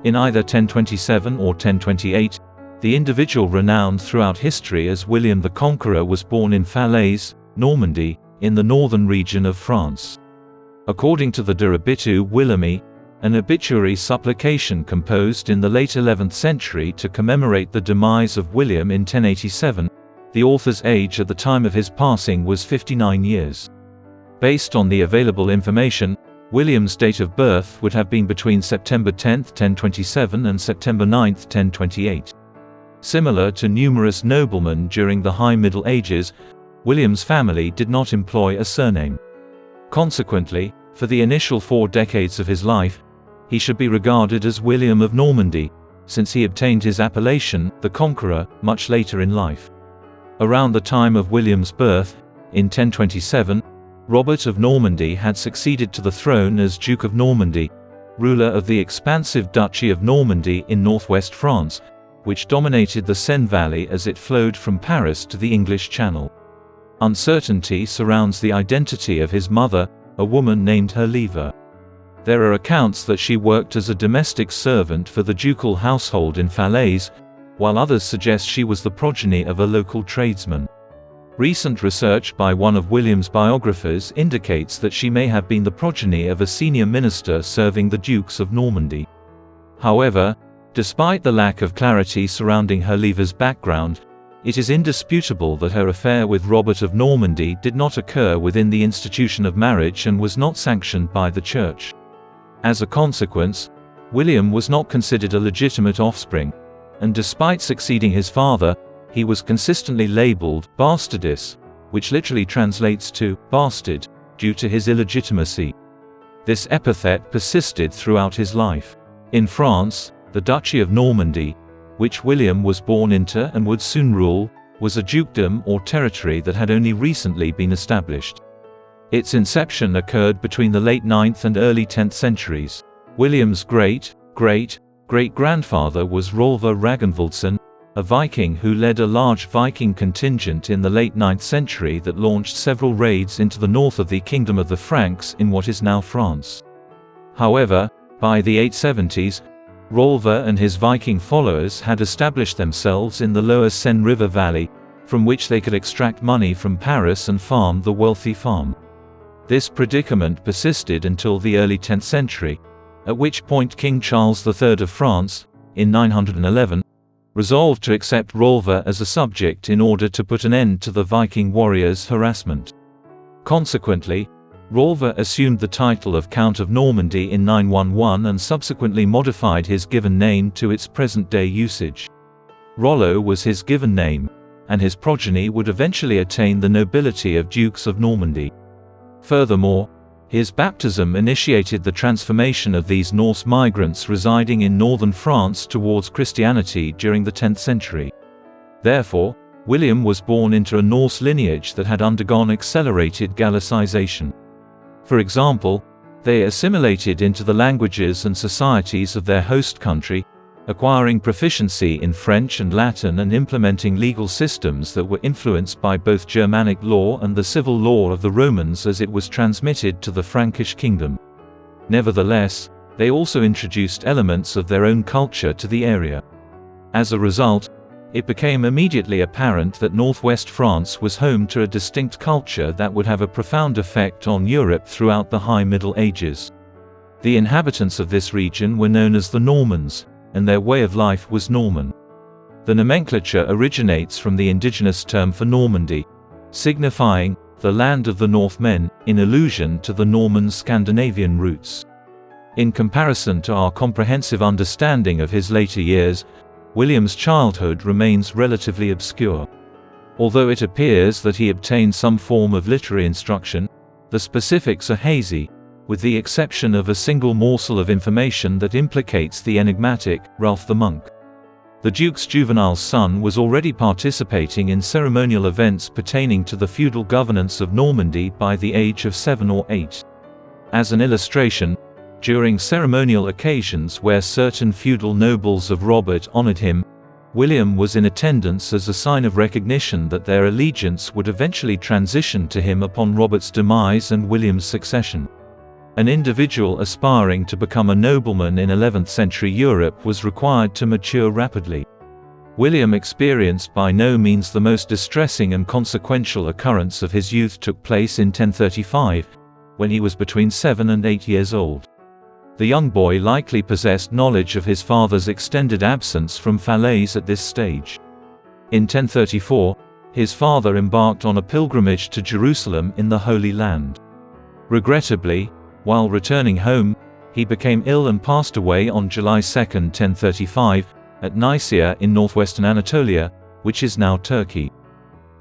In either 1027 or 1028, the individual renowned throughout history as William the Conqueror was born in Falaise, Normandy, in the northern region of France. According to the De Rebitu Willemi, an obituary supplication composed in the late 11th century to commemorate the demise of William in 1087, the author's age at the time of his passing was 59 years. Based on the available information, William's date of birth would have been between September 10, 1027 and September 9, 1028. Similar to numerous noblemen during the High Middle Ages, William's family did not employ a surname. Consequently, for the initial 4 decades of his life, he should be regarded as William of Normandy, since he obtained his appellation, the Conqueror, much later in life. Around the time of William's birth, in 1027, Robert of Normandy had succeeded to the throne as Duke of Normandy, ruler of the expansive Duchy of Normandy in northwest France, which dominated the Seine Valley as it flowed from Paris to the English Channel. Uncertainty surrounds the identity of his mother, a woman named Herleva. There are accounts that she worked as a domestic servant for the ducal household in Falaise, while others suggest she was the progeny of a local tradesman. Recent research by one of William's biographers indicates that she may have been the progeny of a senior minister serving the Dukes of Normandy. However, despite the lack of clarity surrounding Herleva's background, it is indisputable that her affair with Robert of Normandy did not occur within the institution of marriage and was not sanctioned by the Church. As a consequence, William was not considered a legitimate offspring, and despite succeeding his father, he was consistently labeled bastardus, which literally translates to bastard, due to his illegitimacy. This epithet persisted throughout his life. In France, the Duchy of Normandy, which William was born into and would soon rule, was a dukedom or territory that had only recently been established. Its inception occurred between the late 9th and early 10th centuries. William's great-great-great-grandfather was Rolver Ragnvaldsson, a Viking who led a large Viking contingent in the late 9th century that launched several raids into the north of the Kingdom of the Franks in what is now France. However, by the 870s, Rolver and his Viking followers had established themselves in the lower Seine River Valley, from which they could extract money from Paris and farm the wealthy farm. This predicament persisted until the early 10th century, at which point King Charles III of France, in 911, resolved to accept Rolver as a subject in order to put an end to the Viking warriors' harassment. Consequently, Rolver assumed the title of Count of Normandy in 911 and subsequently modified his given name to its present-day usage. Rollo was his given name, and his progeny would eventually attain the nobility of Dukes of Normandy. Furthermore, his baptism initiated the transformation of these Norse migrants residing in northern France towards Christianity during the 10th century. Therefore, William was born into a Norse lineage that had undergone accelerated Gallicization. For example, they assimilated into the languages and societies of their host country, acquiring proficiency in French and Latin and implementing legal systems that were influenced by both Germanic law and the civil law of the Romans as it was transmitted to the Frankish kingdom. Nevertheless, they also introduced elements of their own culture to the area. As a result, it became immediately apparent that northwest France was home to a distinct culture that would have a profound effect on Europe throughout the High Middle Ages. The inhabitants of this region were known as the Normans, and their way of life was Norman. The nomenclature originates from the indigenous term for Normandy, signifying the land of the Northmen, in allusion to the Norman Scandinavian roots. In comparison to our comprehensive understanding of his later years, William's childhood remains relatively obscure. Although it appears that he obtained some form of literary instruction, the specifics are hazy, with the exception of a single morsel of information that implicates the enigmatic Ralph the Monk. The Duke's juvenile son was already participating in ceremonial events pertaining to the feudal governance of Normandy by the age of 7 or 8. As an illustration, during ceremonial occasions where certain feudal nobles of Robert honored him, William was in attendance as a sign of recognition that their allegiance would eventually transition to him upon Robert's demise and William's succession. An individual aspiring to become a nobleman in 11th century Europe was required to mature rapidly. William experienced by no means the most distressing and consequential occurrence of his youth took place in 1035, when he was between 7 and 8 years old. The young boy likely possessed knowledge of his father's extended absence from Falaise at this stage. In 1034, his father embarked on a pilgrimage to Jerusalem in the Holy Land. Regrettably, while returning home, he became ill and passed away on July 2, 1035, at Nicaea in northwestern Anatolia, which is now Turkey.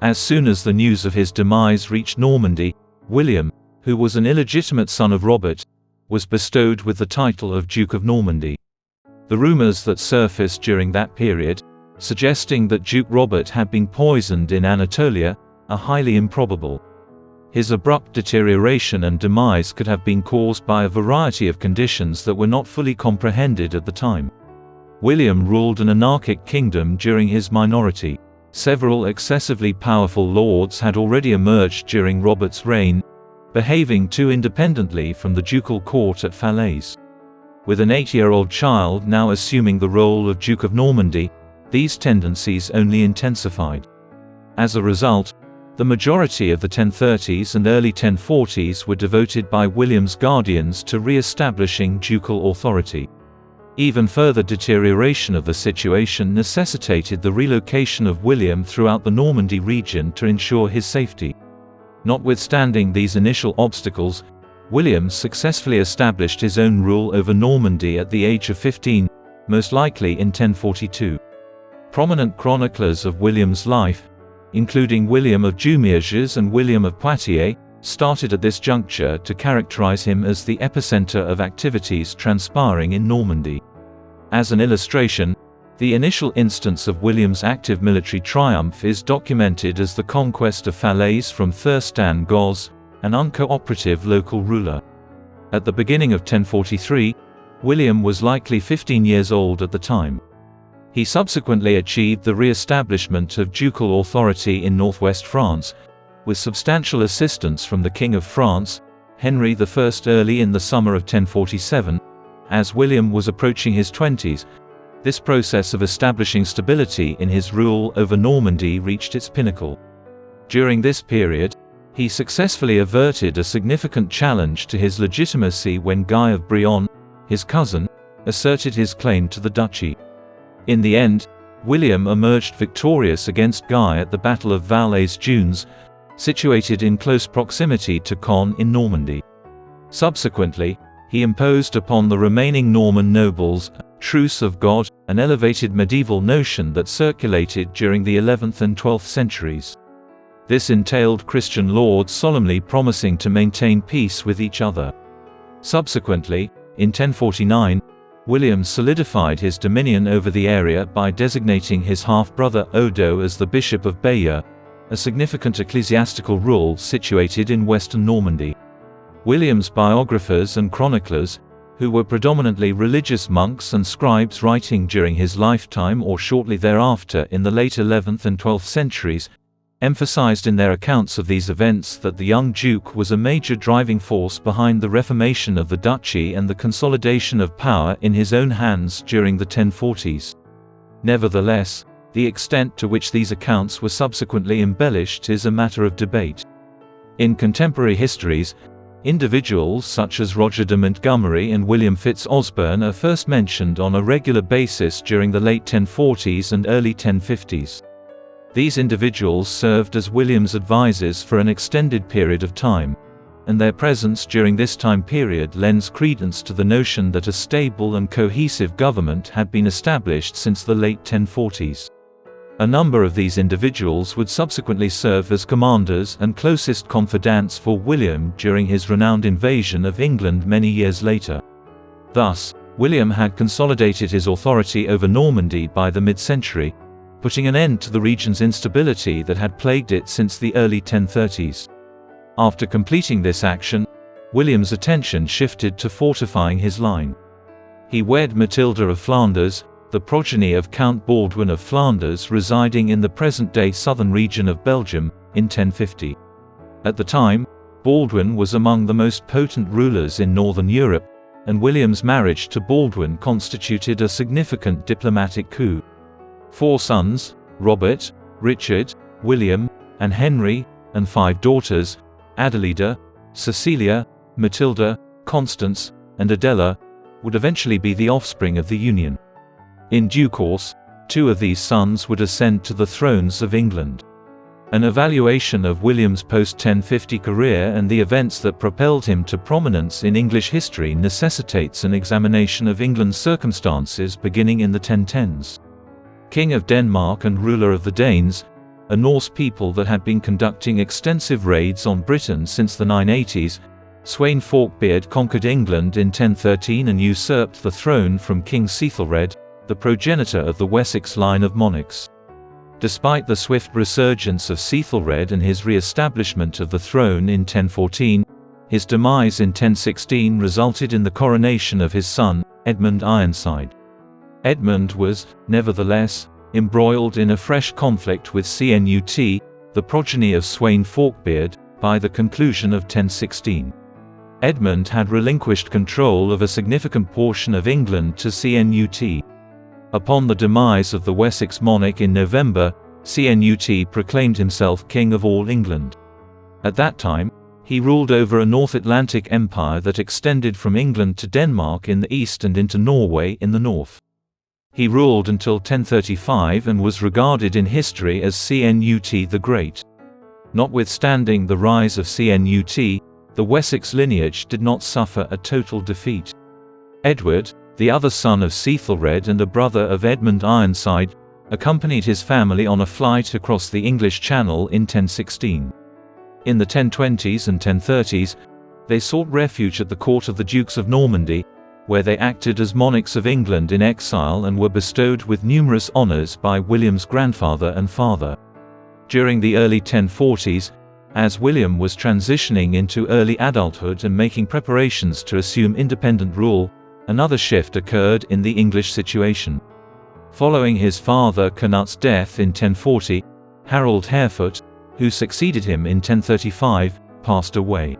As soon as the news of his demise reached Normandy, William, who was an illegitimate son of Robert, was bestowed with the title of Duke of Normandy. The rumors that surfaced during that period, suggesting that Duke Robert had been poisoned in Anatolia, are highly improbable. His abrupt deterioration and demise could have been caused by a variety of conditions that were not fully comprehended at the time. William ruled an anarchic kingdom during his minority. Several excessively powerful lords had already emerged during Robert's reign, behaving too independently from the ducal court at Falaise. With an 8-year-old child now assuming the role of Duke of Normandy, these tendencies only intensified. As a result, the majority of the 1030s and early 1040s were devoted by William's guardians to re-establishing ducal authority. Even further deterioration of the situation necessitated the relocation of William throughout the Normandy region to ensure his safety. Notwithstanding these initial obstacles, William successfully established his own rule over Normandy at the age of 15, most likely in 1042. Prominent chroniclers of William's life, including William of Jumièges and William of Poitiers, started at this juncture to characterize him as the epicenter of activities transpiring in Normandy. As an illustration, the initial instance of William's active military triumph is documented as the conquest of Falaise from Thurstan Goz, an uncooperative local ruler. At the beginning of 1043, William was likely 15 years old at the time. He subsequently achieved the re-establishment of ducal authority in northwest France, with substantial assistance from the King of France, Henry I, early in the summer of 1047. As William was approaching his 20s, this process of establishing stability in his rule over Normandy reached its pinnacle. During this period, he successfully averted a significant challenge to his legitimacy when Guy of Brion, his cousin, asserted his claim to the duchy. In the end, William emerged victorious against Guy at the Battle of Val-les-Dunes, situated in close proximity to Caen in Normandy. Subsequently, he imposed upon the remaining Norman nobles a truce of God, an elevated medieval notion that circulated during the 11th and 12th centuries. This entailed Christian lords solemnly promising to maintain peace with each other. Subsequently, in 1049, William solidified his dominion over the area by designating his half-brother Odo as the Bishop of Bayeux, a significant ecclesiastical rule situated in western Normandy. William's biographers and chroniclers, who were predominantly religious monks and scribes writing during his lifetime or shortly thereafter in the late 11th and 12th centuries, emphasized in their accounts of these events that the young duke was a major driving force behind the reformation of the duchy and the consolidation of power in his own hands during the 1040s. Nevertheless, the extent to which these accounts were subsequently embellished is a matter of debate. In contemporary histories, individuals such as Roger de Montgomery and William Fitz-Osbern are first mentioned on a regular basis during the late 1040s and early 1050s. These individuals served as William's advisors for an extended period of time, and their presence during this time period lends credence to the notion that a stable and cohesive government had been established since the late 1040s. A number of these individuals would subsequently serve as commanders and closest confidants for William during his renowned invasion of England many years later. Thus, William had consolidated his authority over Normandy by the mid-century, putting an end to the region's instability that had plagued it since the early 1030s. After completing this action, William's attention shifted to fortifying his line. He wed Matilda of Flanders, the progeny of Count Baldwin of Flanders residing in the present-day southern region of Belgium, in 1050. At the time, Baldwin was among the most potent rulers in Northern Europe, and William's marriage to Baldwin constituted a significant diplomatic coup. 4 sons, Robert, Richard, William, and Henry, and 5 daughters, Adelida, Cecilia, Matilda, Constance, and Adela, would eventually be the offspring of the union. In due course, 2 of these sons would ascend to the thrones of England. An evaluation of William's post-1050 career and the events that propelled him to prominence in English history necessitates an examination of England's circumstances beginning in the 1010s. King of Denmark and ruler of the Danes, a Norse people that had been conducting extensive raids on Britain since the 980s, Sweyn Forkbeard conquered England in 1013 and usurped the throne from King Sethelred, the progenitor of the Wessex line of monarchs. Despite the swift resurgence of Sethelred and his re-establishment of the throne in 1014, his demise in 1016 resulted in the coronation of his son, Edmund Ironside. Edmund was, nevertheless, embroiled in a fresh conflict with Cnut, the progeny of Sweyn Forkbeard, by the conclusion of 1016. Edmund had relinquished control of a significant portion of England to Cnut. Upon the demise of the Wessex monarch in November, Cnut proclaimed himself King of all England. At that time, he ruled over a North Atlantic empire that extended from England to Denmark in the east and into Norway in the north. He ruled until 1035 and was regarded in history as Cnut the Great. Notwithstanding the rise of Cnut, the Wessex lineage did not suffer a total defeat. Edward, the other son of Sethelred and a brother of Edmund Ironside, accompanied his family on a flight across the English Channel in 1016. In the 1020s and 1030s, they sought refuge at the court of the Dukes of Normandy, where they acted as monarchs of England in exile and were bestowed with numerous honours by William's grandfather and father. During the early 1040s, as William was transitioning into early adulthood and making preparations to assume independent rule, another shift occurred in the English situation. Following his father Cnut's death in 1040, Harold Harefoot, who succeeded him in 1035, passed away.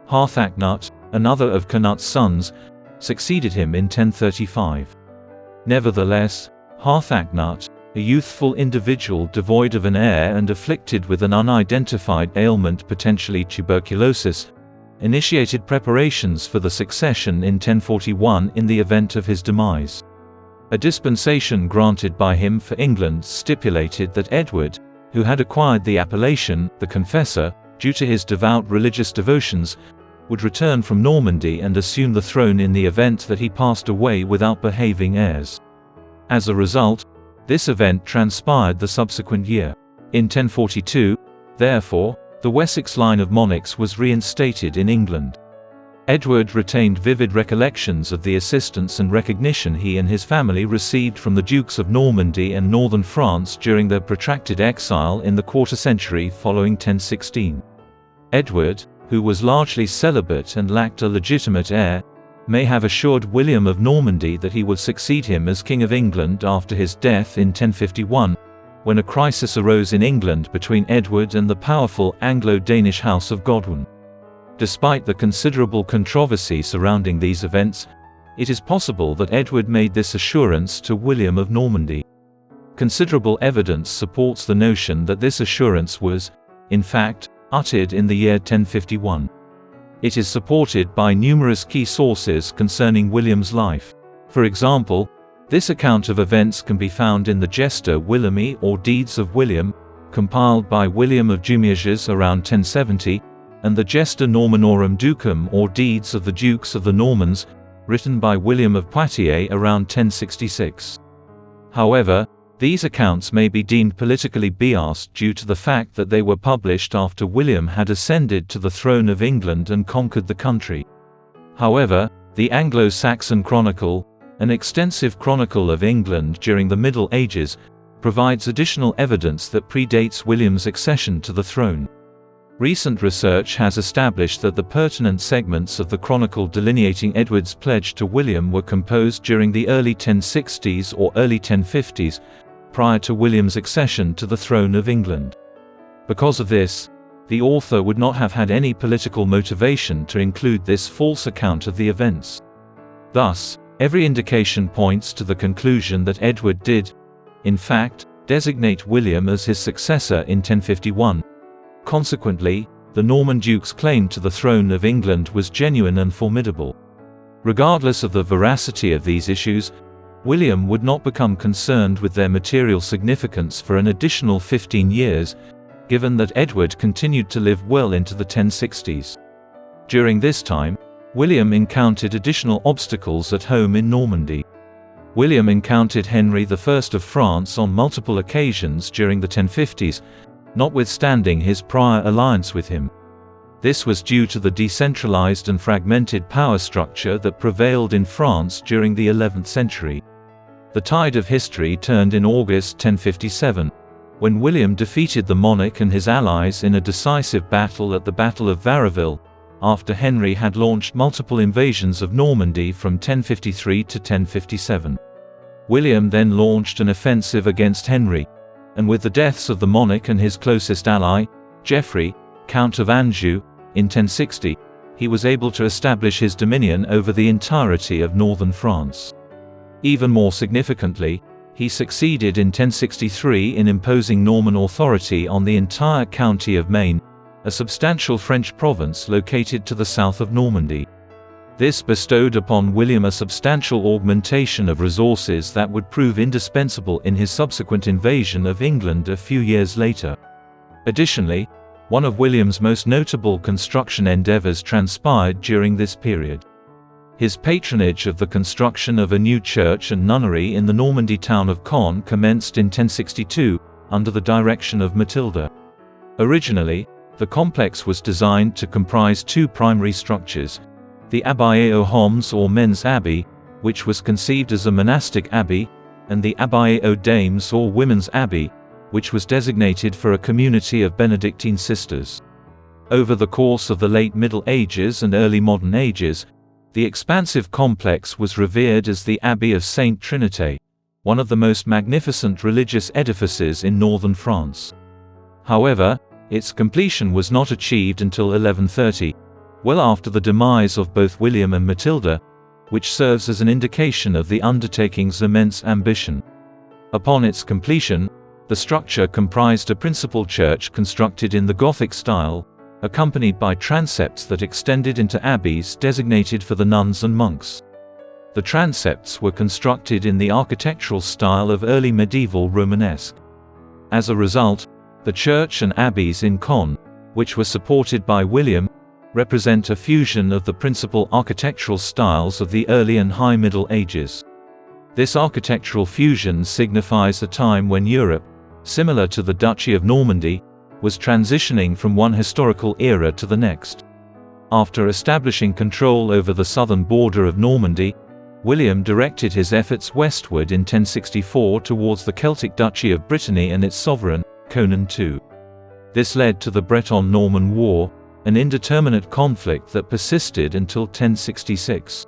Harthacnut, another of Cnut's sons, succeeded him in 1035. Nevertheless, Harthacnut, a youthful individual devoid of an heir and afflicted with an unidentified ailment, potentially tuberculosis, initiated preparations for the succession in 1041 in the event of his demise. A dispensation granted by him for England stipulated that Edward, who had acquired the appellation, the Confessor, due to his devout religious devotions, would return from Normandy and assume the throne in the event that he passed away without behaving heirs. As a result, this event transpired the subsequent year. In 1042, therefore, the Wessex line of monarchs was reinstated in England. Edward retained vivid recollections of the assistance and recognition he and his family received from the Dukes of Normandy and northern France during their protracted exile in the quarter-century following 1016. Edward, who was largely celibate and lacked a legitimate heir, may have assured William of Normandy that he would succeed him as King of England after his death in 1051, when a crisis arose in England between Edward and the powerful Anglo-Danish House of Godwin. Despite the considerable controversy surrounding these events, it is possible that Edward made this assurance to William of Normandy. Considerable evidence supports the notion that this assurance was, in fact, uttered in the year 1051. It is supported by numerous key sources concerning William's life. For example, this account of events can be found in the Gesta Williami or Deeds of William, compiled by William of Jumièges around 1070, and the Gesta Normanorum Ducum or Deeds of the Dukes of the Normans, written by William of Poitiers around 1066. However, these accounts may be deemed politically biased due to the fact that they were published after William had ascended to the throne of England and conquered the country. However, the Anglo-Saxon Chronicle, an extensive chronicle of England during the Middle Ages, provides additional evidence that predates William's accession to the throne. Recent research has established that the pertinent segments of the chronicle delineating Edward's pledge to William were composed during the early 1060s or early 1050s, prior to William's accession to the throne of England. Because of this, the author would not have had any political motivation to include this false account of the events. Thus, every indication points to the conclusion that Edward did, in fact, designate William as his successor in 1051. Consequently, the Norman duke's claim to the throne of England was genuine and formidable. Regardless of the veracity of these issues, William would not become concerned with their material significance for an additional 15 years, given that Edward continued to live well into the 1060s. During this time, William encountered additional obstacles at home in Normandy. William encountered Henry I of France on multiple occasions during the 1050s, notwithstanding his prior alliance with him. This was due to the decentralized and fragmented power structure that prevailed in France during the 11th century. The tide of history turned in August 1057, when William defeated the monarch and his allies in a decisive battle at the Battle of Varaville, after Henry had launched multiple invasions of Normandy from 1053 to 1057. William then launched an offensive against Henry, and with the deaths of the monarch and his closest ally, Geoffrey, Count of Anjou, in 1060, he was able to establish his dominion over the entirety of northern France. Even more significantly, he succeeded in 1063 in imposing Norman authority on the entire county of Maine, a substantial French province located to the south of Normandy. This bestowed upon William a substantial augmentation of resources that would prove indispensable in his subsequent invasion of England a few years later. Additionally, one of William's most notable construction endeavors transpired during this period. His patronage of the construction of a new church and nunnery in the Normandy town of Caen commenced in 1062, under the direction of Matilda. Originally, the complex was designed to comprise two primary structures: the Abbaye aux Hommes or Men's Abbey, which was conceived as a monastic abbey, and the Abbaye aux Dames or Women's Abbey, which was designated for a community of Benedictine sisters. Over the course of the late Middle Ages and early modern ages, the expansive complex was revered as the Abbey of Sainte Trinité, one of the most magnificent religious edifices in northern France. However, its completion was not achieved until 1130, well after the demise of both William and Matilda, which serves as an indication of the undertaking's immense ambition. Upon its completion, the structure comprised a principal church constructed in the Gothic style, accompanied by transepts that extended into abbeys designated for the nuns and monks. The transepts were constructed in the architectural style of early medieval Romanesque. As a result, the church and abbeys in Caen, which were supported by William, represent a fusion of the principal architectural styles of the early and high Middle Ages. This architectural fusion signifies a time when Europe, similar to the Duchy of Normandy, was transitioning from one historical era to the next. After establishing control over the southern border of Normandy, William directed his efforts westward in 1064 towards the Celtic Duchy of Brittany and its sovereign, Conan II. This led to the Breton-Norman War, an indeterminate conflict that persisted until 1066.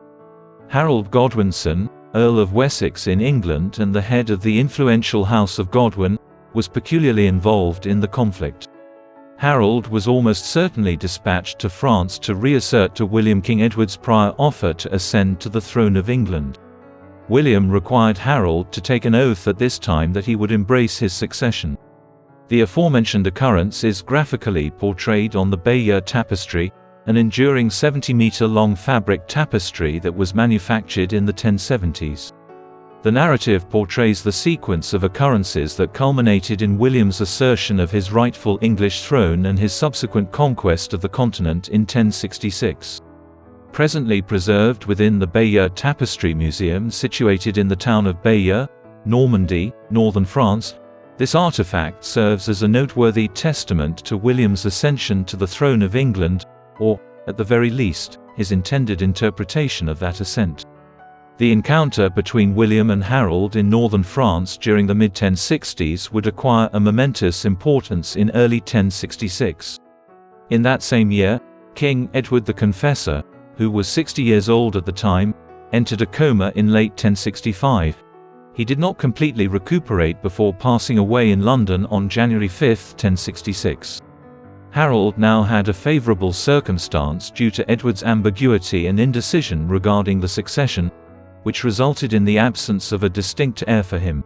Harold Godwinson, Earl of Wessex in England and the head of the influential House of Godwin, was peculiarly involved in the conflict. Harold was almost certainly dispatched to France to reassert to William King Edward's prior offer to ascend to the throne of England. William required Harold to take an oath at this time that he would embrace his succession. The aforementioned occurrence is graphically portrayed on the Bayeux tapestry, an enduring 70-meter-long fabric tapestry that was manufactured in the 1070s. The narrative portrays the sequence of occurrences that culminated in William's assertion of his rightful English throne and his subsequent conquest of the continent in 1066. Presently preserved within the Bayeux Tapestry Museum situated in the town of Bayeux, Normandy, northern France, this artifact serves as a noteworthy testament to William's ascension to the throne of England, or, at the very least, his intended interpretation of that ascent. The encounter between William and Harold in northern France during the mid-1060s would acquire a momentous importance in early 1066. In that same year, King Edward the Confessor, who was 60 years old at the time, entered a coma in late 1065. He did not completely recuperate before passing away in London on January 5, 1066. Harold now had a favourable circumstance due to Edward's ambiguity and indecision regarding the succession, which resulted in the absence of a distinct heir for him.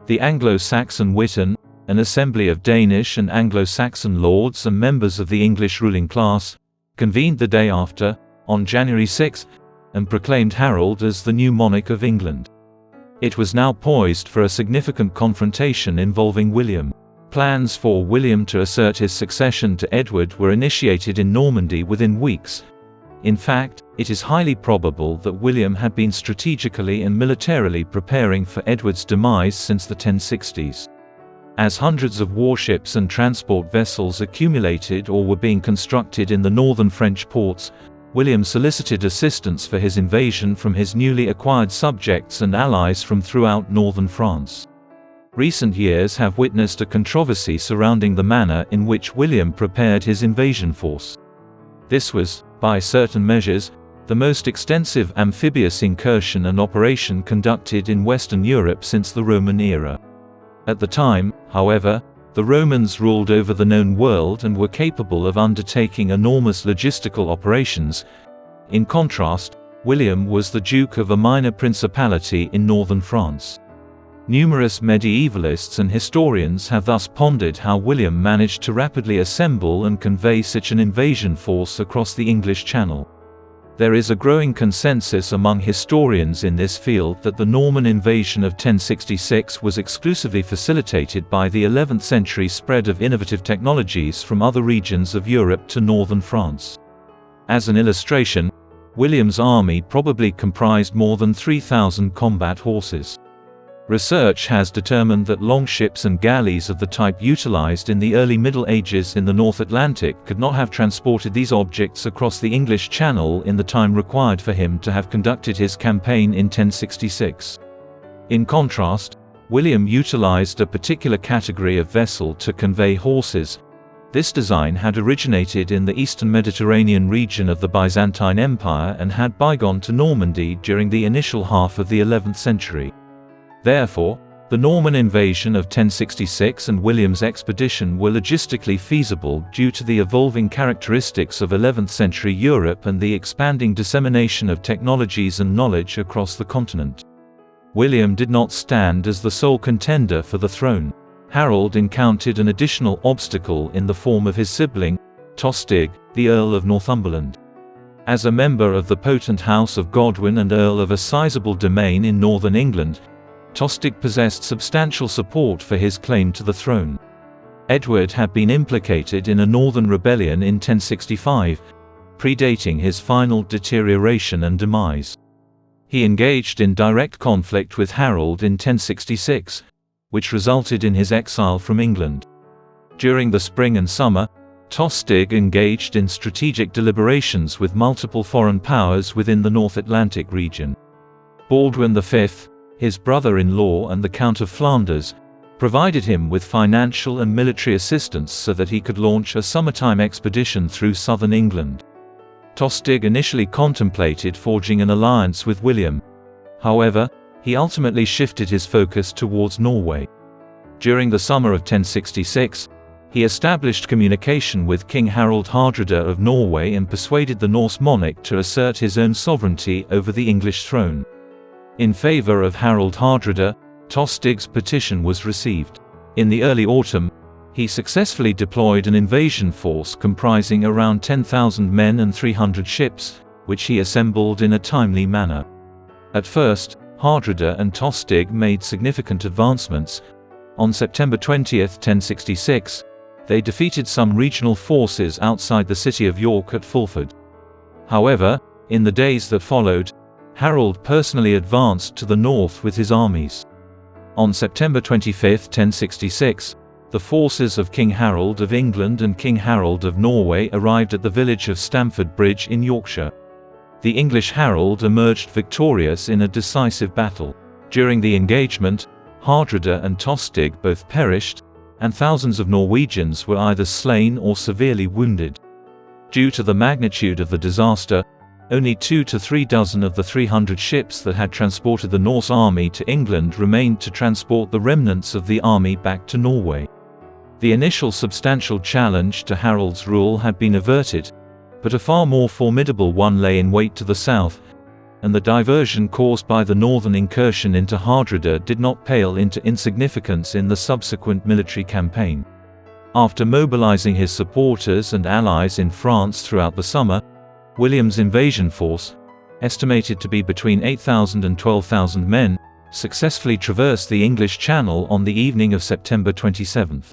The Anglo-Saxon Witan, an assembly of Danish and Anglo-Saxon lords and members of the English ruling class, convened the day after, on January 6, and proclaimed Harold as the new monarch of England. It was now poised for a significant confrontation involving William. Plans for William to assert his succession to Edward were initiated in Normandy within weeks. In fact, it is highly probable that William had been strategically and militarily preparing for Edward's demise since the 1060s. As hundreds of warships and transport vessels accumulated or were being constructed in the northern French ports, William solicited assistance for his invasion from his newly acquired subjects and allies from throughout northern France. Recent years have witnessed a controversy surrounding the manner in which William prepared his invasion force. This was, by certain measures, the most extensive amphibious incursion and operation conducted in Western Europe since the Roman era. At the time, however, the Romans ruled over the known world and were capable of undertaking enormous logistical operations. In contrast, William was the Duke of a minor principality in northern France. Numerous medievalists and historians have thus pondered how William managed to rapidly assemble and convey such an invasion force across the English Channel. There is a growing consensus among historians in this field that the Norman invasion of 1066 was exclusively facilitated by the 11th century spread of innovative technologies from other regions of Europe to northern France. As an illustration, William's army probably comprised more than 3,000 combat horses. Research has determined that longships and galleys of the type utilized in the early Middle Ages in the North Atlantic could not have transported these objects across the English Channel in the time required for him to have conducted his campaign in 1066. In contrast, William utilized a particular category of vessel to convey horses. This design had originated in the eastern Mediterranean region of the Byzantine Empire and had bygone to Normandy during the initial half of the 11th century. Therefore, the Norman invasion of 1066 and William's expedition were logistically feasible due to the evolving characteristics of 11th century Europe and the expanding dissemination of technologies and knowledge across the continent. William did not stand as the sole contender for the throne. Harold encountered an additional obstacle in the form of his sibling, Tostig, the Earl of Northumberland. As a member of the potent House of Godwin and Earl of a sizable domain in northern England, Tostig possessed substantial support for his claim to the throne. Edward had been implicated in a northern rebellion in 1065, predating his final deterioration and demise. He engaged in direct conflict with Harold in 1066, which resulted in his exile from England. During the spring and summer, Tostig engaged in strategic deliberations with multiple foreign powers within the North Atlantic region. Baldwin V, his brother-in-law and the Count of Flanders, provided him with financial and military assistance so that he could launch a summertime expedition through southern England. Tostig initially contemplated forging an alliance with William. However, he ultimately shifted his focus towards Norway. During the summer of 1066, he established communication with King Harald Hardrada of Norway and persuaded the Norse monarch to assert his own sovereignty over the English throne. In favor of Harald Hardrada, Tostig's petition was received. In the early autumn, he successfully deployed an invasion force comprising around 10,000 men and 300 ships, which he assembled in a timely manner. At first, Hardrada and Tostig made significant advancements. On September 20, 1066, they defeated some regional forces outside the city of York at Fulford. However, in the days that followed, Harold personally advanced to the north with his armies. On September 25, 1066, the forces of King Harold of England and King Harold of Norway arrived at the village of Stamford Bridge in Yorkshire. The English Harold emerged victorious in a decisive battle. During the engagement, Hardrada and Tostig both perished, and thousands of Norwegians were either slain or severely wounded. Due to the magnitude of the disaster, only 2 to 3 dozen of the 300 ships that had transported the Norse army to England remained to transport the remnants of the army back to Norway. The initial substantial challenge to Harold's rule had been averted, but a far more formidable one lay in wait to the south, and the diversion caused by the northern incursion into Hardrada did not pale into insignificance in the subsequent military campaign. After mobilizing his supporters and allies in France throughout the summer, William's invasion force, estimated to be between 8,000 and 12,000 men, successfully traversed the English Channel on the evening of September 27.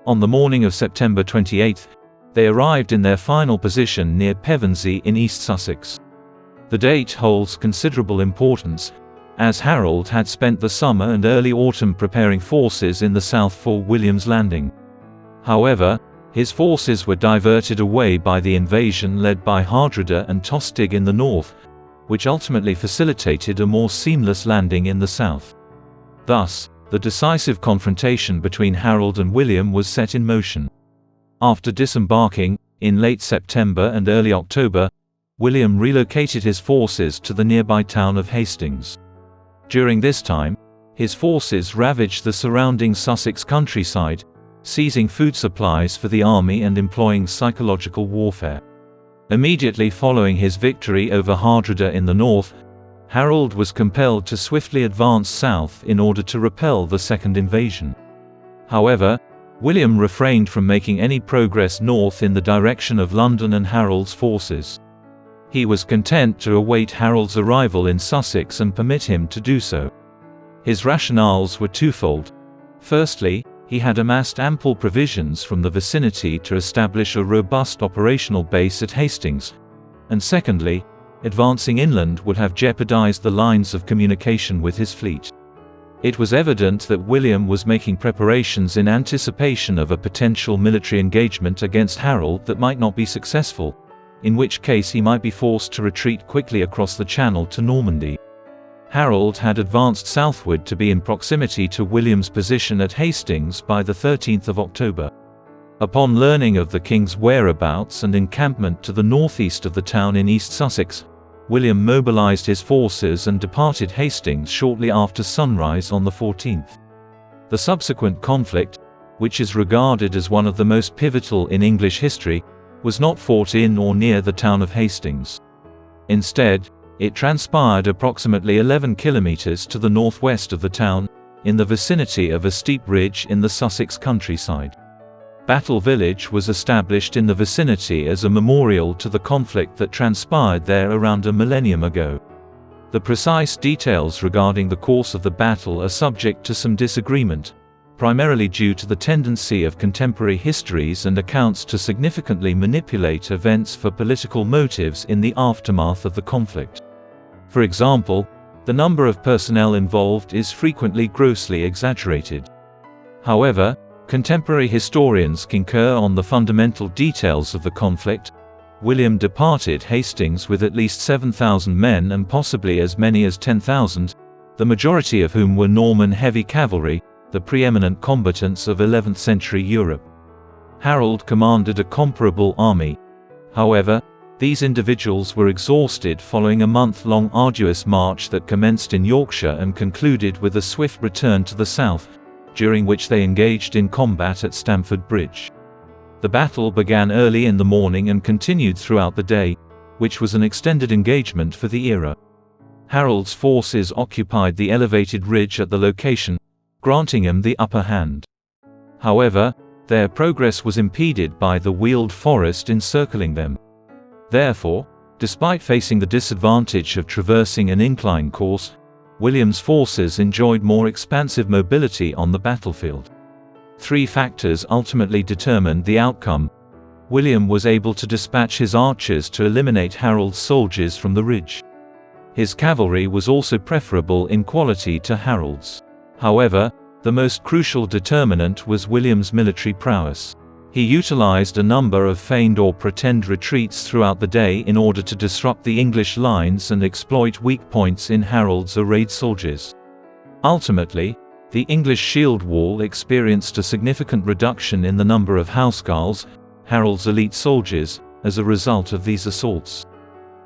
On the morning of September 28, they arrived in their final position near Pevensey in East Sussex. The date holds considerable importance, as Harold had spent the summer and early autumn preparing forces in the south for William's landing. However, his forces were diverted away by the invasion led by Hardrada and Tostig in the north, which ultimately facilitated a more seamless landing in the south. Thus, the decisive confrontation between Harold and William was set in motion. After disembarking, in late September and early October, William relocated his forces to the nearby town of Hastings. During this time, his forces ravaged the surrounding Sussex countryside, seizing food supplies for the army and employing psychological warfare. Immediately following his victory over Hardrada in the north, Harold was compelled to swiftly advance south in order to repel the second invasion. However, William refrained from making any progress north in the direction of London and Harold's forces. He was content to await Harold's arrival in Sussex and permit him to do so. His rationales were twofold. Firstly, he had amassed ample provisions from the vicinity to establish a robust operational base at Hastings, and secondly, advancing inland would have jeopardized the lines of communication with his fleet. It was evident that William was making preparations in anticipation of a potential military engagement against Harold that might not be successful, in which case he might be forced to retreat quickly across the Channel to Normandy. Harold had advanced southward to be in proximity to William's position at Hastings by the 13th of October. Upon learning of the king's whereabouts and encampment to the northeast of the town in East Sussex, William mobilized his forces and departed Hastings shortly after sunrise on the 14th. The subsequent conflict, which is regarded as one of the most pivotal in English history, was not fought in or near the town of Hastings. Instead, it transpired approximately 11 kilometers to the northwest of the town, in the vicinity of a steep ridge in the Sussex countryside. Battle Village was established in the vicinity as a memorial to the conflict that transpired there around a millennium ago. The precise details regarding the course of the battle are subject to some disagreement, primarily due to the tendency of contemporary histories and accounts to significantly manipulate events for political motives in the aftermath of the conflict. For example, the number of personnel involved is frequently grossly exaggerated. However, contemporary historians concur on the fundamental details of the conflict. William departed Hastings with at least 7,000 men and possibly as many as 10,000, the majority of whom were Norman heavy cavalry, the preeminent combatants of 11th century Europe. Harold commanded a comparable army. However, these individuals were exhausted following a month-long arduous march that commenced in Yorkshire and concluded with a swift return to the south, during which they engaged in combat at Stamford Bridge. The battle began early in the morning and continued throughout the day, which was an extended engagement for the era. Harold's forces occupied the elevated ridge at the location, granting him the upper hand. However, their progress was impeded by the wheeled forest encircling them. Therefore, despite facing the disadvantage of traversing an incline course, William's forces enjoyed more expansive mobility on the battlefield. Three factors ultimately determined the outcome. William was able to dispatch his archers to eliminate Harold's soldiers from the ridge. His cavalry was also preferable in quality to Harold's. However, the most crucial determinant was William's military prowess. He utilized a number of feigned or pretend retreats throughout the day in order to disrupt the English lines and exploit weak points in Harold's arrayed soldiers. Ultimately, the English shield wall experienced a significant reduction in the number of housecarls, Harold's elite soldiers, as a result of these assaults.